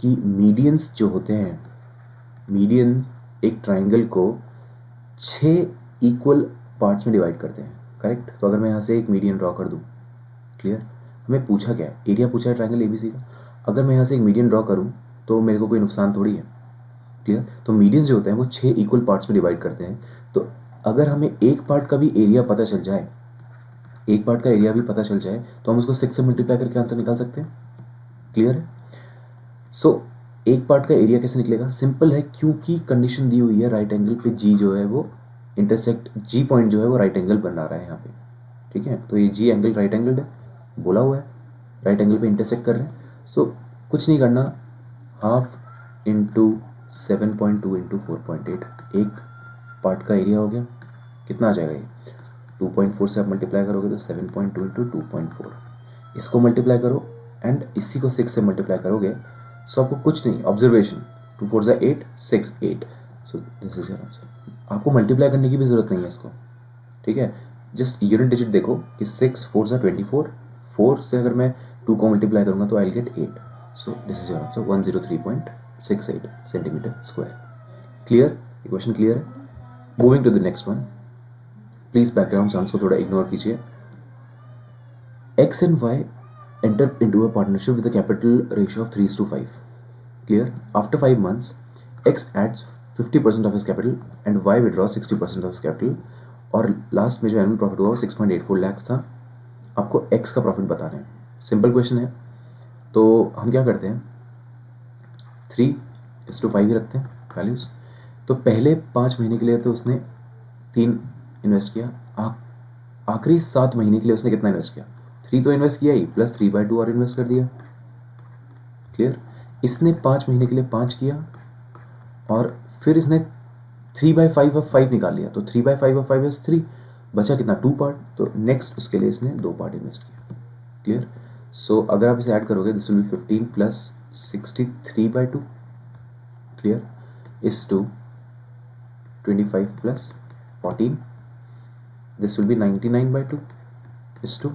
कि मीडियंस जो होते हैं, मीडियंस एक ट्राइंगल को 6 इक्वल पार्ट्स में डिवाइड करते हैं, करेक्ट. तो अगर मैं यहाँ से एक मीडियन ड्रॉ कर दूँ, क्लियर, हमें पूछा क्या है, एरिया पूछा है ट्राइंगल ABC का. अगर मैं यहाँ से एक मीडियन ड्रॉ करूँ तो मेरे को कोई नुकसान थोड़ी है. क्लियर? तो मीडियंस जो होते हैं वो 6 इक्वल पार्ट्स में डिवाइड करते हैं. तो अगर हमें एक पार्ट का भी एरिया पता चल जाए, एक पार्ट का एरिया भी पता चल जाए, तो हम उसको 6 से मल्टीप्लाई करके आंसर निकाल सकते हैं. क्लियर है? सो एक पार्ट का एरिया कैसे निकलेगा? सिंपल है, क्योंकि कंडीशन दी हुई है राइट एंगल पे जी जो है वो इंटरसेक्ट, जी पॉइंट जो है वो राइट एंगल बन रहा है यहाँ पे, ठीक है? तो ये जी एंगल राइट एंगल है, बोला हुआ है राइट एंगल पे इंटरसेक्ट कर रहे हैं। सो कुछ नहीं करना, हाफ इंटू 7.2 इंटू 4.8, एक पार्ट का एरिया हो गया। कितना आ जाएगा ये? 2.4 से आप मल्टीप्लाई करोगे तो 7.2 इंटू 2.4, इसको मल्टीप्लाई करो एंड इसी को 6 से मल्टीप्लाई करोगे। सो आपको कुछ नहीं, ऑब्जर्वेशन, 2 4 ज़ा 8, 6 8, so this is your answer. आपको मल्टीप्लाई करने की भी जरूरत नहीं है इसको, ठीक है? जस्ट यूनिट डिजिट देखो कि 6 4 ज़ा 24, 4 से अगर मैं 2 को मल्टीप्लाई करूंगा तो I will get 8। So this is your answer, 103.68 centimetre square. Clear? Equation clear है? Moving to the next one. Please background sounds को थोड़ा इग्नोर कीजिए। X and Y enter into a partnership with a capital ratio of 3:5. Clear? After 5 months, X adds 50% of his capital and Y withdraws 60% of his capital. और last में जो annual profit हुआ वो 6.84 लाख था। आपको X का profit बताना है। सिंपल क्वेश्चन है, तो हम क्या करते हैं, 3:5 ही रखते हैं वैल्यूज। तो पहले 5 महीने के लिए तो उसने 3 इन्वेस्ट किया, आखिरी 7 महीने के लिए उसने कितना इन्वेस्ट किया? 3 तो इन्वेस्ट किया ही, प्लस 3/2 और इन्वेस्ट कर दिया। क्लियर? इसने 5 महीने के लिए 5 किया और फिर इसने 3/5 ऑफ 5 निकाल लिया, तो 3/5 ऑफ 5 इज 3, बचा कितना? 2 पार्ट, तो नेक्स्ट उसके लिए इसने 2 पार्ट इन्वेस्ट किया। क्लियर? सो अगर आप इसे ऐड करोगे this will be 15 plus 63/2, clear, is to 25 plus 14, this will be 99/2 is to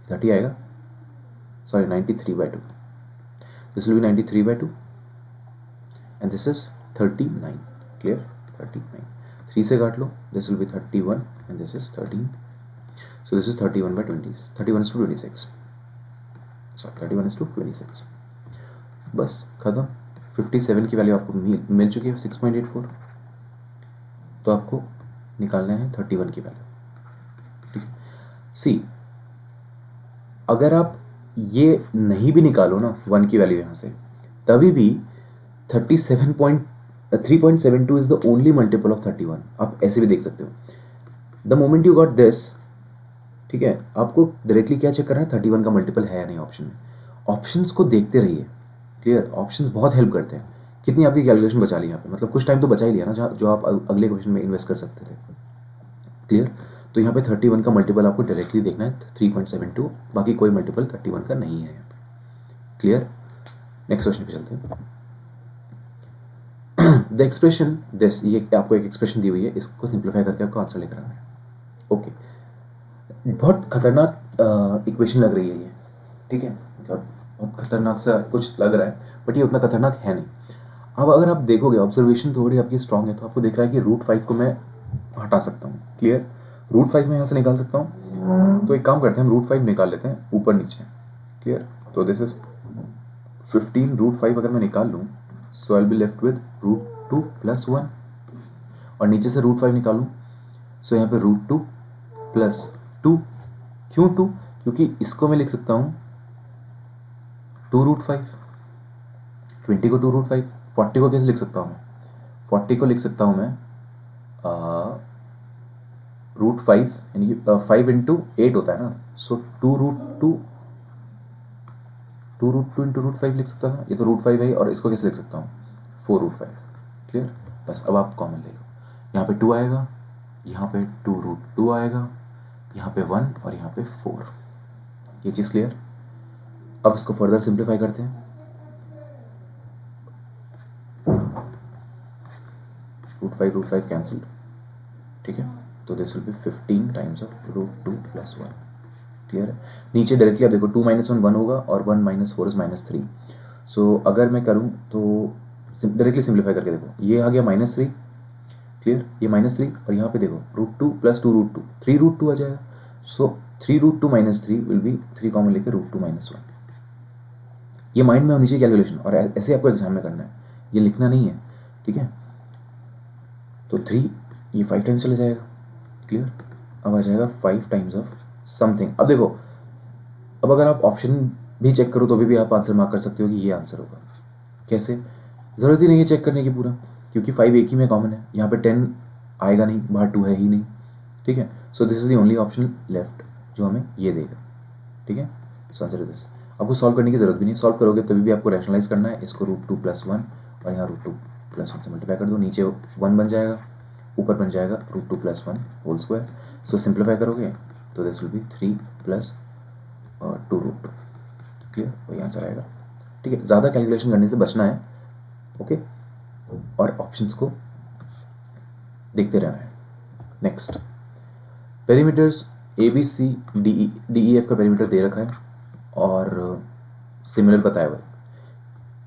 30 आएगा, sorry 93/2, this will be 93/2 and this is 39। Clear? 39, 3 से काट लो, this will be 31 and this is 13, so this is 31/20, 31:26, sorry 31:26। बस खत्म। 57 की value आपको मिल चुकी है 6.84, तो आपको निकालना है 31 की वैल्यू। ठीक है? सी, अगर आप ये नहीं भी निकालो ना 1 की वैल्यू यहाँ से, तभी भी 3.72 is the only multiple of 31। आप ऐसे भी देख सकते हो। The moment you got this, ठीक है, आपको डायरेक्टली क्या चेक करना है, 31 का मल्टीपल है या नहीं ऑप्शन में। ऑप्शंस को देखते रहिए। क्लियर? ऑप्शंस बहुत हेल्प करते हैं। कितनी आपकी कैलकुलेशन बचा ली यहाँ पे, मतलब कुछ टाइम तो बचा ही लिया ना, जो आप अगले क्वेश्चन में इन्वेस्ट कर सकते थे। क्लियर? तो यहाँ पे 31 का मल्टीपल आपको डायरेक्टली देखना है 3.72, बाकी कोई मल्टीपल 31 का नहीं है यहाँ पे। क्लियर? नेक्स्ट क्वेश्चन पे चलते हैं। द एक्सप्रेशन दिस, ये आपको एक एक्सप्रेशन दी हुई है, इसको सिंप्लीफाई करके आपको आंसर लिखना है। ओके, बहुत खतरनाक इक्वेशन लग रही है ये, ठीक है, मतलब बहुत खतरनाक सा कुछ लग रहा है, बट ये उतना खतरनाक है नहीं। अब अगर आप देखोगे, ऑब्जर्वेशन थोड़ी आपकी स्ट्रांग है, तो आपको दिख रहा है कि √5 को मैं हटा सकता हूँ। क्लियर? √5 में यहाँ से निकाल सकता हूँ, तो एक काम करते हैं, हम √5 निकाल लेते हैं ऊपर नीचे। क्लियर? तो दिस इज 15 √5 अगर मैं निकाल लूँ, so I will be left with √2 plus 1, और नीचे से √5 निकालूँ, सो यहाँ पे √2 प्लस 2। क्यों 2? क्योंकि इसको मैं लिख सकता हूँ 2√5, 20 को 2√5, 40 को कैसे लिख सकता हूँ मैं? 40 को लिख सकता हूँ मैं √5, यानी कि 5 इंटू 8 होता है ना, सो 2√2 इंटू √5 लिख सकता था। ये तो √5 है, और इसको कैसे लिख सकता हूँ? 4√5। क्लियर? बस अब आप कॉमन ले लो, यहाँ पे 2 आएगा, यहाँ पे 2√2 आएगा, यहाँ पे 1 और यहाँ पे 4। ये चीज़ क्लियर? अब इसको फर्दर सिंप्लीफाई करते हैं। √5 कैंसिल, ठीक है, तो this will be 15 times of √2 plus 1। Clear है? नीचे डायरेक्टली आप देखो 2 - 1 1 होगा, और 1 - 4 इज -3। सो अगर मैं करूँ तो डायरेक्टली सिंप्लीफाई करके देखो, ये आ गया -3। क्लियर? ये -3, और यहाँ पे देखो √2 प्लस 2√2, 3√2 आ जाएगा। सो 3√2 - 3 विल बी 3 कॉमन लेके √2 - 1। ये माइंड में होनी चाहिए कैलकुलेशन, और ऐसे आपको एग्जाम में करना है, ये लिखना नहीं है, ठीक है? तो 3 ये 5 टाइम्स चले जाएगा। क्लियर? अब आ जाएगा 5 टाइम्स ऑफ समथिंग। अब देखो, अब अगर आप ऑप्शन भी चेक करो तो भी आप आंसर मार्क कर सकते हो कि ये आंसर होगा। कैसे? ज़रूरत ही नहीं है चेक करने की पूरा, क्योंकि 5 एक ही में कॉमन है, यहाँ पे 10 आएगा नहीं, बाहर 2 है ही नहीं, ठीक है। So this is the only option left जो हमें ये देगा, ठीक है। सो आंसर इज दिस। आपको सॉल्व करने की जरूरत भी नहीं, सॉल्व करोगे तभी भी आपको रैशनलाइज करना है। इसको √2 + 1 और यहाँ √2 + 1 से मल्टीप्लाई कर दो, नीचे 1 बन जाएगा, ऊपर बन जाएगा √2 + 1 होल स्क्वायर। सो सिंप्लीफाई करोगे तो दिस विल बी 3 + 2√2, क्लियर, वही आंसर आएगा, ठीक है। ज़्यादा कैलकुलेशन करने से बचना है, ओके, और ऑप्शंस को देखते रहना है। नेक्स्ट, पेरीमीटर्स ABCDEF का पेरीमीटर दे रखा है और सिमिलर बताया हुआ है।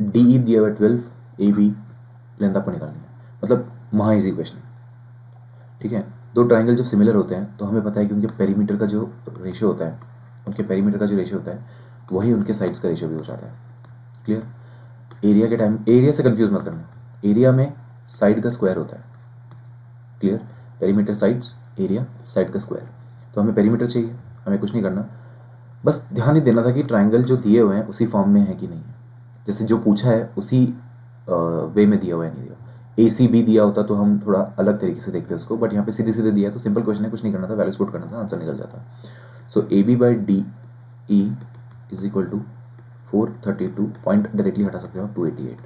DE दिया हुआ है 12, AB लेंथ आपको निकालनी है, मतलब महा इजी क्वेश्चन, ठीक है। दो ट्राइंगल जब सिमिलर होते हैं तो हमें पता है कि उनके पेरीमीटर का जो रेशियो होता है, वही उनके साइड्स का रेशियो भी हो जाता है, क्लियर। एरिया के टाइम एरिया से कंफ्यूज मत करना, एरिया में साइड का स्क्वायर होता है, clear. Perimeter sides, area side का स्क्वायर। तो हमें पेरीमीटर चाहिए, हमें कुछ नहीं करना, बस ध्यान ही देना था कि ट्राइंगल जो दिए हुए हैं उसी फॉर्म में है कि नहीं है, जैसे जो पूछा है उसी वे में दिया हुआ है, नहीं दिया। ACB दिया होता तो हम थोड़ा अलग तरीके से देखते हैं उसको, बट यहाँ पे सीधे सीधे दिया है तो सिंपल क्वेश्चन है, कुछ नहीं करना था, वैल्यूज पुट करना था, आंसर निकल जाता। So AB/DE is equal to 432, point directly हटा सकते हो आप, 288,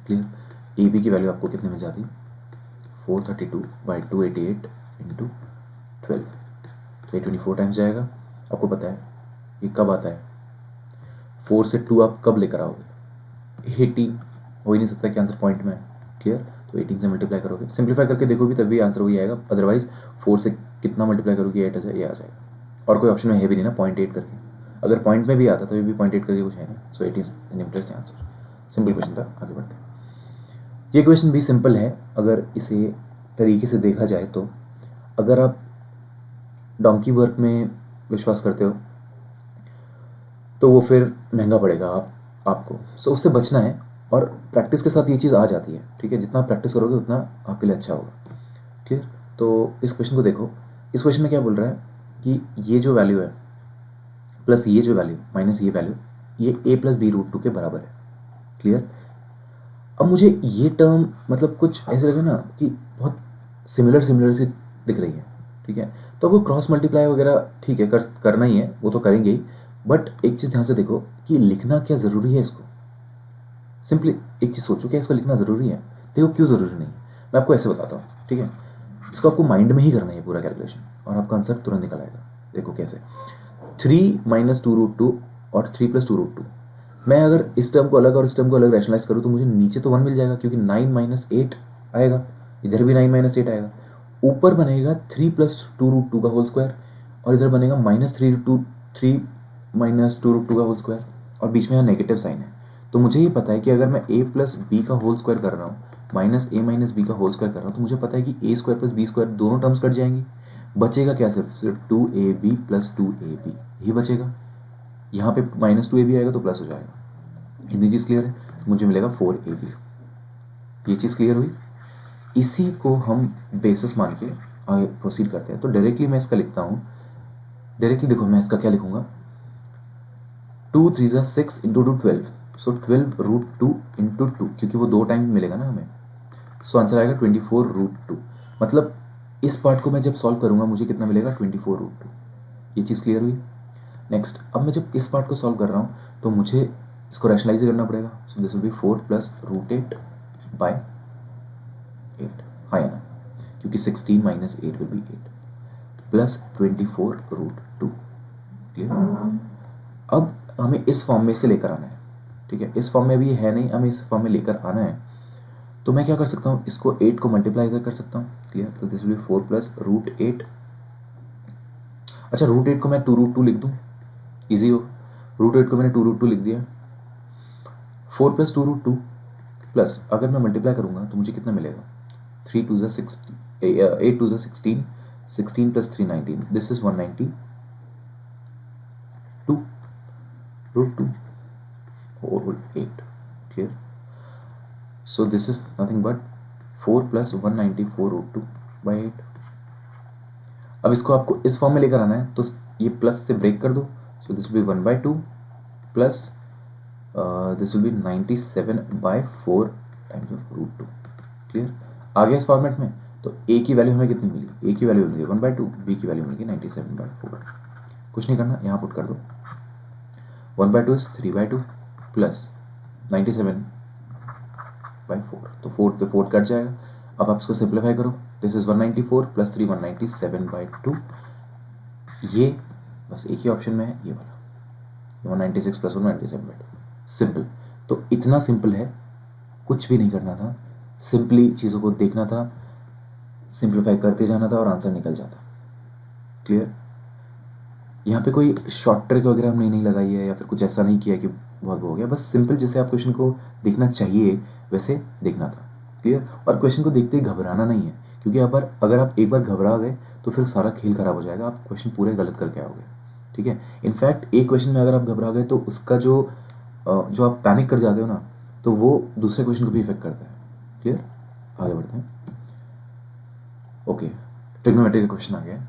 क्लियर। AB की वैल्यू आपको कितने मिल जाती, 432/288 इंटू 12, तो 24 टाइम्स जाएगा। आपको पता है ये कब आता है, 4 से 2 आप कब लेकर आओगे, 18 हो ही नहीं सकता कि आंसर पॉइंट में है, क्लियर। तो 18 से मल्टीप्लाई करोगे, सिंप्लीफाई करके देखोगे तभी आंसर वही आएगा, अदरवाइज 4 से कितना मल्टीप्लाई करोगे 8 ये आ जाएगा, और कोई ऑप्शन में है भी नहीं ना 0.8 करके, अगर पॉइंट में भी आता तो ये भी 0.8 करके कुछ है नहीं। सो 18 इंटरेस्ट आंसर, सिंपल क्वेश्चन था, आगे बढ़ते हैं। ये क्वेश्चन भी सिंपल है अगर इसे तरीके से देखा जाए तो। अगर आप डोंकी वर्क में विश्वास करते हो तो वो फिर महंगा पड़ेगा आपको, सो उससे बचना है, और प्रैक्टिस के साथ ये चीज़ आ जाती है, ठीक है। जितना प्रैक्टिस करोगे उतना आपके लिए अच्छा होगा, क्लियर। तो इस क्वेश्चन को देखो, इस क्वेश्चन में क्या बोल रहा है कि ये जो वैल्यू है प्लस ये जो वैल्यू माइनस ये वैल्यू, ये A + B√2 के बराबर है, क्लियर। अब मुझे ये टर्म मतलब कुछ ऐसे लगे ना कि बहुत सिमिलर सी दिख रही है, ठीक है। तो वो क्रॉस मल्टीप्लाई वगैरह ठीक है करना ही है, वो तो करेंगे ही, बट एक चीज़ ध्यान से देखो कि लिखना क्या ज़रूरी है इसको। सिंपली एक चीज़ सोचो, क्या इसको लिखना ज़रूरी है? देखो क्यों ज़रूरी नहीं है, मैं आपको ऐसे बताता हूँ, ठीक है। इसको आपको माइंड में ही करना है पूरा कैलकुलेशन, और आपका आंसर तुरंत निकल आएगा। देखो कैसे, 3 - 2√2 और 3 + 2√2, मैं अगर इस टर्म को अलग और इस टर्म को अलग रैशनलाइज करूँ तो मुझे नीचे तो 1 मिल जाएगा, क्योंकि 9 - 8 आएगा, इधर भी 9 - 8 आएगा, ऊपर बनेगा 3 + 2√2 का होल स्क्वायर, और इधर बनेगा -3 - 2√2 का होल स्क्वायर, और बीच में यहाँ नेगेटिव साइन है। तो मुझे ये पता है कि अगर मैं A + B का होल स्क्वायर कर रहा हूँ, -A - B का होल स्क्वायर कर रहा हूँ, तो मुझे पता है कि A² + B² दोनों टर्म्स कट जाएंगी, बचेगा क्या, सिर्फ 2AB + 2AB ही बचेगा। यहाँ पे -2AB आएगा तो प्लस हो जाएगा, इतनी चीज़ क्लियर है, तो मुझे मिलेगा 4AB। ये चीज़ क्लियर हुई। इसी को हम बेसिस मान के आगे प्रोसीड करते हैं। तो डायरेक्टली मैं इसका लिखता हूँ, डायरेक्टली देखो मैं इसका क्या लिखूंगा, 2 × 3 = 6 × 2 = 12, सो 12√2 × 2, क्योंकि वो 2 टाइम मिलेगा ना हमें, सो आंसर आएगा 24√2। मतलब इस पार्ट को मैं जब सॉल्व करूंगा मुझे कितना मिलेगा, 24√2। ये चीज़ क्लियर हुई। नेक्स्ट, अब मैं जब इस पार्ट को सॉल्व कर रहा हूँ तो मुझे इसको रैशनलाइज करना पड़ेगा, सो दिस विल बी 4 + √8/8, हाँ या ना, क्योंकि 16 - 8 विल बी 8 प्लस 24√2, क्लियर। अब हमें इस फॉर्म में इसे लेकर आना है, ठीक है। इस फॉर्म में भी है नहीं, हमें इस फॉर्म में लेकर आना है, तो मैं क्या कर सकता हूँ, इसको 8 को मल्टीप्लाई इधर कर सकता हूँ, क्लियर। तो दिस विल बी 4 + √8, अच्छा √8 को मैं 2√2 लिख दूँ, इजी हो, √8 को मैंने 2√2 लिख दिया, 4 + 2√2 प्लस अगर मैं मल्टीप्लाई करूंगा तो मुझे कितना मिलेगा, 3 × 2 = 16, 8 × 2 = 16, 16 + 3 = 19, this is 192 √2 whole 8, clear. So this is nothing but 4 + 194√2/8। अब इसको आपको इस फॉर्म में लेकर आना है, तो ये प्लस से ब्रेक कर दो, so this will be 1/2 plus this will be 97/4 times of √2। Clear? आ गया इस फॉर्मेट में। तो ए की वैल्यू हमें कितनी मिली? ए की वैल्यू मिली 1/2, बी की वैल्यू मिली 97/4। कुछ नहीं करना, यहाँ पुट कर दो। 1/2 इज 3/2 प्लस 97/4, तो 4 कट जाएगा। अब आप इसको सिंप्लीफाई करो। This is 194 plus 3 197/2। ये बस एक ही ऑप्शन में है, ये वाला 196 प्लस 197/2। सिंपल। तो इतना सिंपल है, कुछ भी नहीं करना था, सिंपली चीज़ों को देखना था, सिंप्लीफाई करते जाना था और आंसर निकल जाता। क्लियर? यहाँ पे कोई शॉर्ट ट्रिक वगैरह हमने नहीं लगाई है या फिर कुछ ऐसा नहीं किया कि बहुत हो गया। बस सिंपल जैसे आप क्वेश्चन को देखना चाहिए वैसे देखना था। क्लियर? और क्वेश्चन को देखते ही घबराना नहीं है, क्योंकि अगर आप एक बार घबरा गए तो फिर सारा खेल खराब हो जाएगा, आप क्वेश्चन पूरे गलत करके आओगे। ठीक है? इनफैक्ट एक क्वेश्चन में अगर आप घबरा गए तो उसका जो आप पैनिक कर जाते हो ना, तो वो दूसरे क्वेश्चन को भी इफेक्ट करता है। क्लियर? आगे बढ़ते हैं। ओके, ट्रिग्नोमेट्री का क्वेश्चन आ गया है।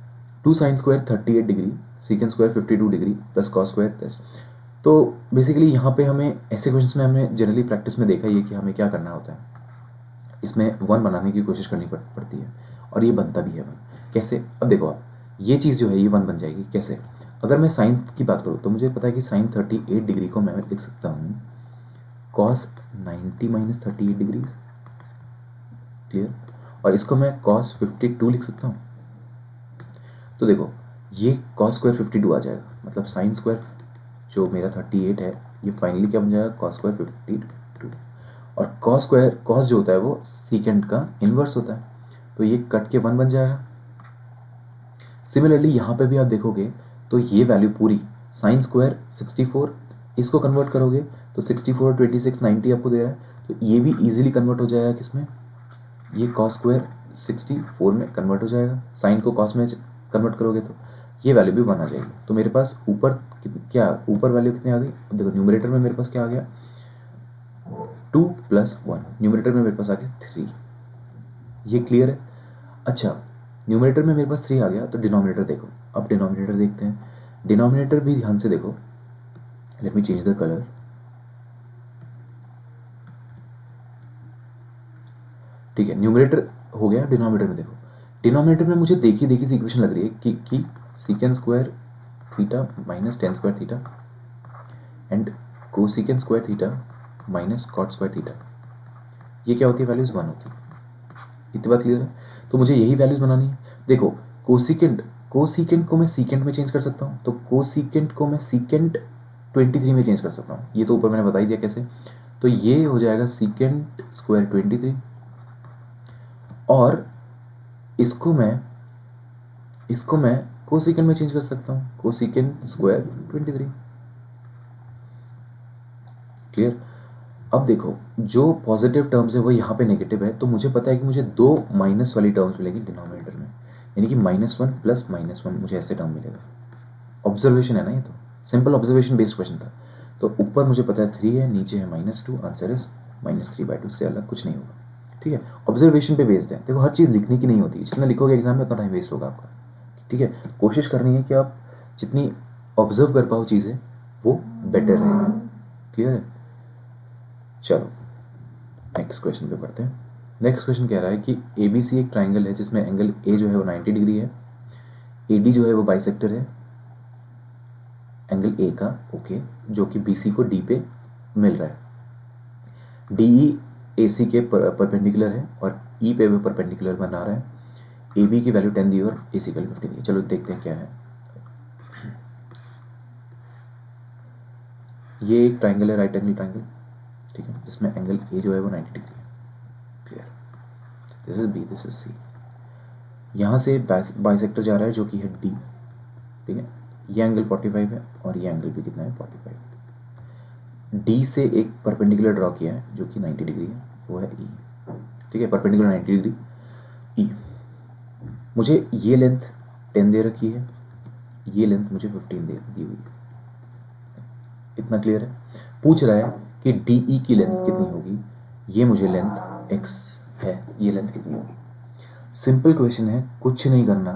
2 sin square 38 degree, secant square 52 degree plus cos square 10। तो बेसिकली यहाँ पे हमें ऐसे क्वेश्चंस में हमने जनरली प्रैक्टिस में देखा ही है कि हमें क्या करना होता है, इसमें 1 बनाने की कोशिश करनी पड़ती है और ये बनता भी है 1। कैसे? अब देखो आप, ये चीज़ जो है ये 1 बन जाएगी। कैसे? अगर मैं साइन की बात करूँ तो मुझे पता है कि साइन 38 डिग्री को मैं लिख सकता हूँ कॉस 90 माइनस 38 डिग्री। क्लियर? और इसको मैं कॉस 52 लिख सकता हूँ। तो देखो, ये कॉस स्क्वायर 52 आ जाएगा, मतलब साइन स्क्वायर जो मेरा 38 है ये फाइनली क्या बन जाएगा? Cos square 52। और कॉस स्क्वायर, कॉस जो होता है वो सीकेंड का इनवर्स होता है, तो ये कट के 1 बन जाएगा। सिमिलरली यहाँ पे भी आप देखोगे तो ये वैल्यू पूरी साइन स्क्वायर 64, इसको कन्वर्ट करोगे तो 64 26 90 आपको दे रहा है, तो ये भी इजीली कन्वर्ट हो जाएगा किसमें? ये कॉस स्क्वायर 64 में कन्वर्ट हो जाएगा। साइन को कॉस में कन्वर्ट करोगे तो ये वैल्यू भी 1 आ जाएगी। तो मेरे पास ऊपर क्या, ऊपर वैल्यू कितनी आ गई? देखो न्यूमरेटर में मेरे पास क्या आ गया? 2 + 1। न्यूमरेटर में मेरे पास आ गया 3। ये क्लियर है? अच्छा, न्यूमरेटर में मेरे पास 3 आ गया, तो डिनोमिनेटर देखो। अब डिनोमिनेटर देखते हैं। डिनोमिनेटर भी ध्यान से देखो। Let me change the colour. ठीक है, न्यूमरेटर हो गया। डिनोमिनेटर में देखो, डिनोमिनेटर में मुझे देखी सी इक्वेशन लग रही है कि secant square theta minus tan square theta and cosecant square theta minus cot square theta, ये क्या होती है? वैल्यूज 1 होती है। इतनी बात क्लियर है? तो मुझे यही वैल्यूज बनानी है। देखो, कोसीकेंड को मैं सीकेंड में चेंज कर सकता हूँ, तो कोसीकेंड को मैं सीकेंड 23 में चेंज कर सकता हूँ। ये तो ऊपर मैंने बता ही दिया कैसे। तो ये हो जाएगा सीकेंड स्क्वायर 23, और इसको मैं कोसीकेंड में चेंज कर सकता हूँ, कोसीकेंड स्क्वायर 23। क्लियर? अब देखो, जो पॉजिटिव टर्म्स है वो यहाँ पे नेगेटिव है, तो मुझे पता है कि मुझे 2 माइनस वाली टर्म्स मिलेगी डिनोमिनेटर में, यानी कि -1 + -1 मुझे ऐसे टर्म मिलेगा। ऑब्जर्वेशन है ना, ये तो सिंपल ऑब्जर्वेशन बेस्ड क्वेश्चन था। तो ऊपर मुझे पता है 3 है, नीचे है -2, आंसर इज -3/2, से अलग कुछ नहीं होगा। ठीक है? ऑब्जर्वेशन पे बेस्ड है। देखो, हर चीज़ लिखने की नहीं होती, जितना लिखोगे एग्जाम में उतना टाइम वेस्ट होगा आपका। ठीक है? कोशिश करनी है कि आप जितनी ऑब्जर्व कर पाओ चीज़ें वो बेटर रहे। क्लियर है? चलो नेक्स्ट क्वेश्चन पे पढ़ते हैं। नेक्स्ट क्वेश्चन कह रहा है कि ABC एक ट्राइंगल है जिसमें एंगल A जो है वो 90 डिग्री है, AD जो है वो बाइसेक्टर है एंगल A का, ओके, जो कि BC को D पे मिल रहा है। DE AC के परपेंडिकुलर है और E पे भी परपेंडिकुलर बना रहा है। AB की वैल्यू 10 दी और AC की वैल्यू 15 दी। चलो देखते हैं क्या है। ये एक ट्राइंगल है, राइट एंगल ट्राइंगल, ठीक है, जिसमें एंगल A जो है वो 90 डिग्री है। Clear? This is B, this is C। यहाँ से बाइसेक्टर जा रहा है जो कि है D। ठीक है? ये एंगल 45 है और ये एंगल भी कितना है? 45। D से एक परपेंडिकुलर ड्रॉ किया है जो कि 90 डिग्री है, वो है E। ठीक है? Perpendicular 90 degree E। मुझे ये लेंथ 10 दे रखी है, ये लेंथ मुझे 15 दी हुई है। इतना क्लियर है? पूछ रहा है कि DE की लेंथ कितनी होगी, ये मुझे लेंथ x है, ये लेंथ कितनी होगी। सिंपल क्वेश्चन है, कुछ नहीं करना।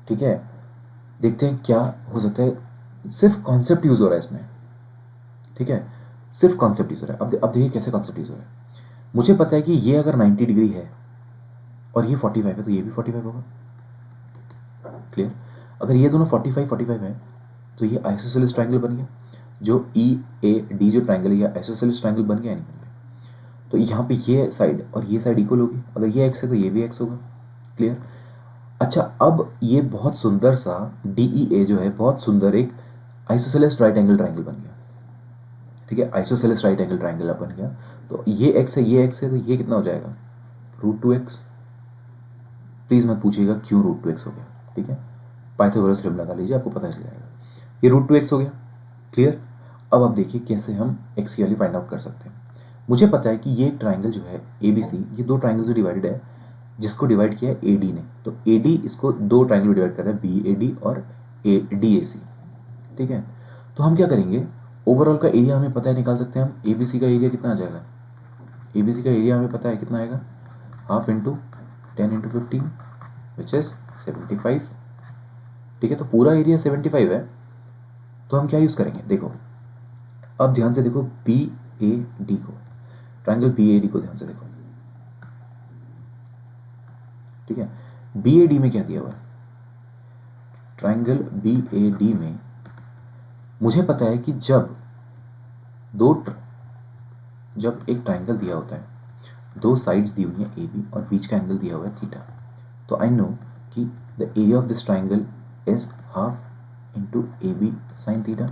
ठीक है? देखते हैं क्या हो सकता है। सिर्फ कॉन्सेप्ट यूज हो रहा है इसमें, ठीक है, सिर्फ कॉन्सेप्ट यूज हो रहा है। अब देखिए कैसे कॉन्सेप्ट यूज हो रहा है। मुझे पता है कि ये अगर 90 डिग्री है और ये 45 है तो ये भी 45 होगा। क्लियर? अगर ये दोनों 45 45 है तो ये आइसोसेलेस ट्रायंगल बन गया। जो ई ए डी जो ट्रायंगल है, ये आइसोसेलेस ट्रायंगल बन गया नहीं बन गया? तो यहाँ पे ये साइड और ये साइड इक्वल होगी। अगर ये एक्स है तो ये भी एक्स होगा। क्लियर? अच्छा, अब ये बहुत सुंदर सा डी ई ए जो है, बहुत सुंदर एक आइसोसेलेस राइट एंगल ट्रायंगल बन गया। ठीक है, आइसोसेलेस राइट एंगल ट्रायंगल बन गया। तो ये एक्स है, ये एक्स है, तो ये कितना हो जाएगा? √2x। प्लीज मत पूछिएगा क्यों √2x हो गया। ठीक है, पाइथागोरस थ्योरम लगा लीजिए, आपको पता चल जाएगा। ये √2x हो गया। क्लियर? अब आप देखिए कैसे हम x की वैल्यू फाइंड आउट कर सकते हैं। मुझे पता है कि ये ट्राइंगल जो है ABC, ये दो ट्राइंगल से डिवाइडेड है, जिसको डिवाइड किया है AD ने। तो AD इसको दो ट्राइंगल डिवाइड कर रहा है, BAD और DAC। ठीक है, तो हम क्या करेंगे, ओवरऑल का एरिया हमें पता है, निकाल सकते हैं हम। ABC का एरिया कितना आ जाएगा? ABC का एरिया हमें पता है कितना आएगा, half into 10 into 15 which is 75। ठीक है, तो पूरा एरिया 75 है। तो हम क्या यूज करेंगे, देखो अब ध्यान से देखो, BAD को, ट्राइंगल BAD को ध्यान से देखो। ठीक है, BAD में क्या दिया हुआ है? ट्राइंगल BAD में मुझे पता है कि जब एक ट्राइंगल दिया होता है, दो साइड्स दी हुई हैं AB और बीच का एंगल दिया हुआ है थीटा, तो आई नो कि the area of this triangle is half into AB sine theta.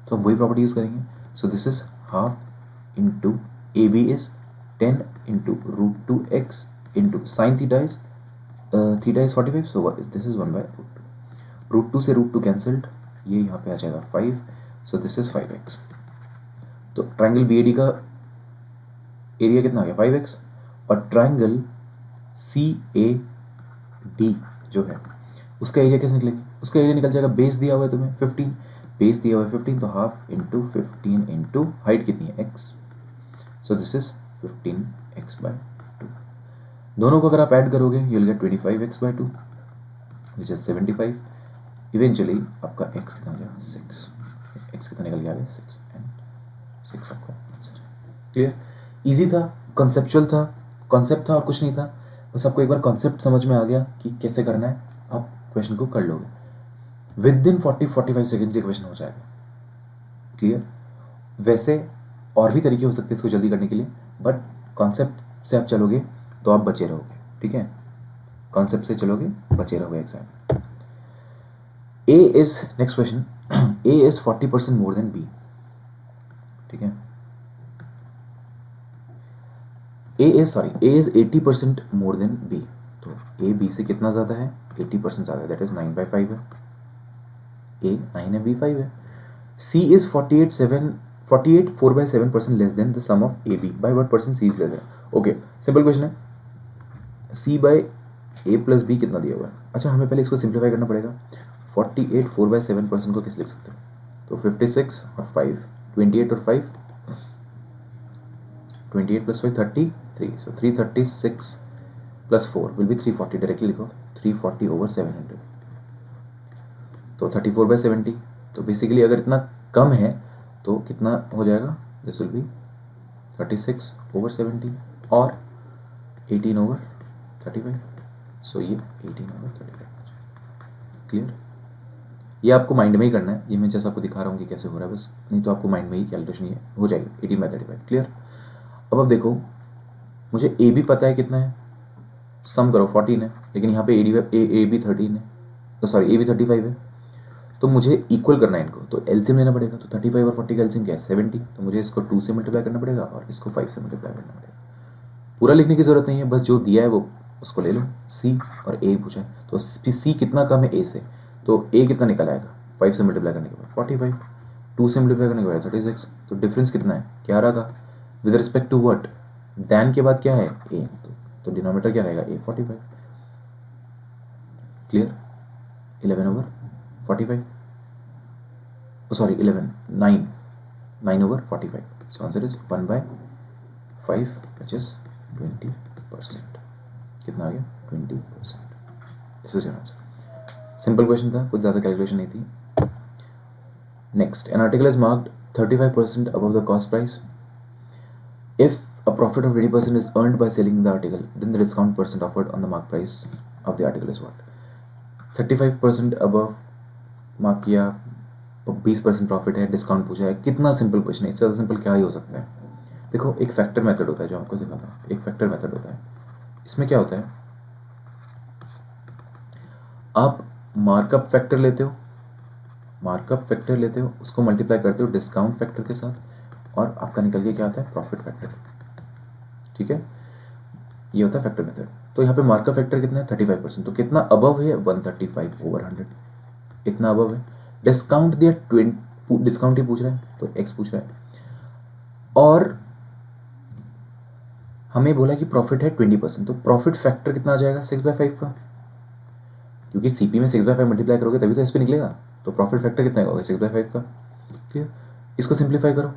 तो हम वही प्रॉपर्टी यूज करेंगे। सो this is half into AB is 10 into √2x into sine theta is 45, so this is 1/√2। √2 से √2 cancelled, ये यहाँ पे आ जाएगा 5, सो दिस इज 5x। तो ट्राइंगल BAD का एरिया कितना आ गया, 5x। और ट्राइंगल CAD जो है उसका एरिया कैसे निकलेंगे? उसका एरिया निकल जाएगा, बेस दिया हुआ है तुम्हें 15, बेस दिया हुआ है 15, तो हाफ इंटू 15 इंटू हाइट कितनी है, x। So this is 15x/2। दोनों को अगर आप ऐड करोगे you will get 25x/2 which is 75। Eventually आपका x कितना आ जाएगा, 6। x कितना निकल गया, 6 एंड 6 आपका आंसर है। क्लियर? इजी था, कॉन्सेप्चुअल था, कॉन्सेप्ट था और कुछ नहीं था। बस आपको एक बार कॉन्सेप्ट समझ में आ गया कि कैसे करना है, आप क्वेश्चन को कर लोगे। विद इन 40-45 सेकेंड से क्वेश्चन हो जाएगा। क्लियर? वैसे और भी तरीके हो सकते हैं इसको जल्दी करने के लिए, बट कॉन्सेप्ट से आप चलोगे तो आप बचे रहोगे। ठीक है, कॉन्सेप्ट से चलोगे बचे रहोगे exam. A is, next question, A is 40% more than B। ठीक है, A is 80% more than B। तो A B से कितना ज्यादा है, 80% ज्यादा है, दैट इज 9/5 है। A 9 है, B 5 है। C is 48 4/7% less than the sum of AB। By what percent C is less than? Okay, simple question है। C by A plus B कितना दिया हुआ है? अच्छा, हमें पहले इसको सिंप्लीफाई करना पड़ेगा। 48 4/7% को कैसे लिख सकते हैं? तो 56 और 5, 28 और 5, 28 plus 5 33, so 336 plus 4 will be 340। Directly लिखो 340 over 700, तो 34/70। तो बेसिकली अगर इतना कम है तो कितना हो जाएगा, दिस विल बी 36 over 70 और 18 over 35, सो ये 18 over 35। क्लियर? ये आपको माइंड में ही करना है, ये मैं जैसा आपको दिखा रहा हूँ कि कैसे हो रहा है बस, नहीं तो आपको माइंड में ही कैलकुलेशन ये हो जाएगी 18/35। क्लियर? अब देखो, मुझे ए भी पता है कितना है, सम करो 14 है, लेकिन यहाँ पे ए भी 13 है, तो सॉरी ए भी 35 है। तो मुझे इक्वल करना है इनको, तो एलसीएम लेना पड़ेगा। तो 35 और 40 का एलसीएम क्या है, 70। तो मुझे इसको 2 से मल्टीप्लाई करना पड़ेगा और इसको 5 से मल्टीप्लाई करना पड़ेगा। पूरा लिखने की जरूरत नहीं है, बस जो दिया है वो उसको ले लो। सी और ए पूछा है, तो सी कितना कम है ए से, तो ए कितना निकल आएगा 5 से मल्टीप्लाई करने के बाद 45, 2 से मल्टीप्लाई करने के बाद 36। तो डिफरेंस कितना है, 11 का, with respect to what, then के बाद क्या है ए, तो डिनोमिनेटर क्या रहेगा A 45। Clear? 11 over 45, sorry 11 9 over 45, so answer is 1/5 which is 20%। कितना आ गया, 20%। This is your answer. Simple question था, कुछ ज्यादा कैलकुलेशन नहीं थी। Next, an article is marked 35% above the cost price. If a profit of 20% is earned by selling the article, then the discount percent offered on the mark price of the article is what? 35% above mark किया, 20% profit है, discount पूछा है. कितना simple question है, इससे ज़्यादा simple क्या ही हो सकता है. देखो एक फैक्टर मेथड होता है जो आपको सिखाता हूँ, एक फैक्टर मेथड होता है. इसमें क्या होता है, आप मार्कअप फैक्टर लेते हो, मार्कअप फैक्टर लेते हो, उसको मल्टीप्लाई करते हो डिस्काउंट फैक्टर के साथ, और आपका निकल के क्या आता है, प्रॉफिट फैक्टर. ठीक है, ये होता है फैक्टर मेथड. तो यहाँ पे मार्कअप फैक्टर कितना है, 35%. तो कितना अबव है, 135/100, इतना अबव है. डिस्काउंट दिया 20, डिस्काउंट ही पूछ रहा है तो x पूछ रहा है, और हमें बोला कि प्रॉफिट है 20%. तो प्रॉफिट फैक्टर कितना आ जाएगा, 6/5 का, क्योंकि सीपी में 6/5 मल्टीप्लाई करोगे तभी तो इस पे निकलेगा. तो प्रॉफिट फैक्टर कितना होगा, 6/5 का. ठीक है, इसको सिंप्लीफाई करो,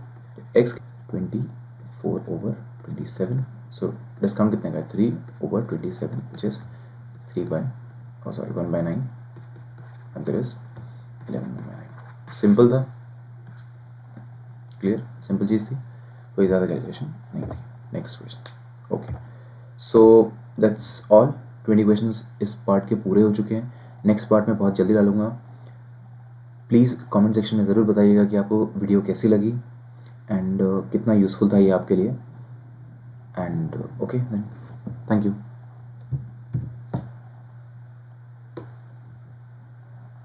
x 24/27. सो डिस्काउंट कितने का है, 3/27, which is 1/9. Answer is 11/9. Simple था, क्लियर, सिंपल चीज़ थी, कोई ज़्यादा कैलकुलेशन नहीं थी. Next question. Okay, so that's all. 20 questions इस पार्ट के पूरे हो चुके हैं. नेक्स्ट पार्ट में बहुत जल्दी डालूंगा. प्लीज़ कमेंट सेक्शन में ज़रूर बताइएगा कि आपको वीडियो कैसी लगी एंड कितना यूज़फुल था ये आपके लिए. And okay, thank you.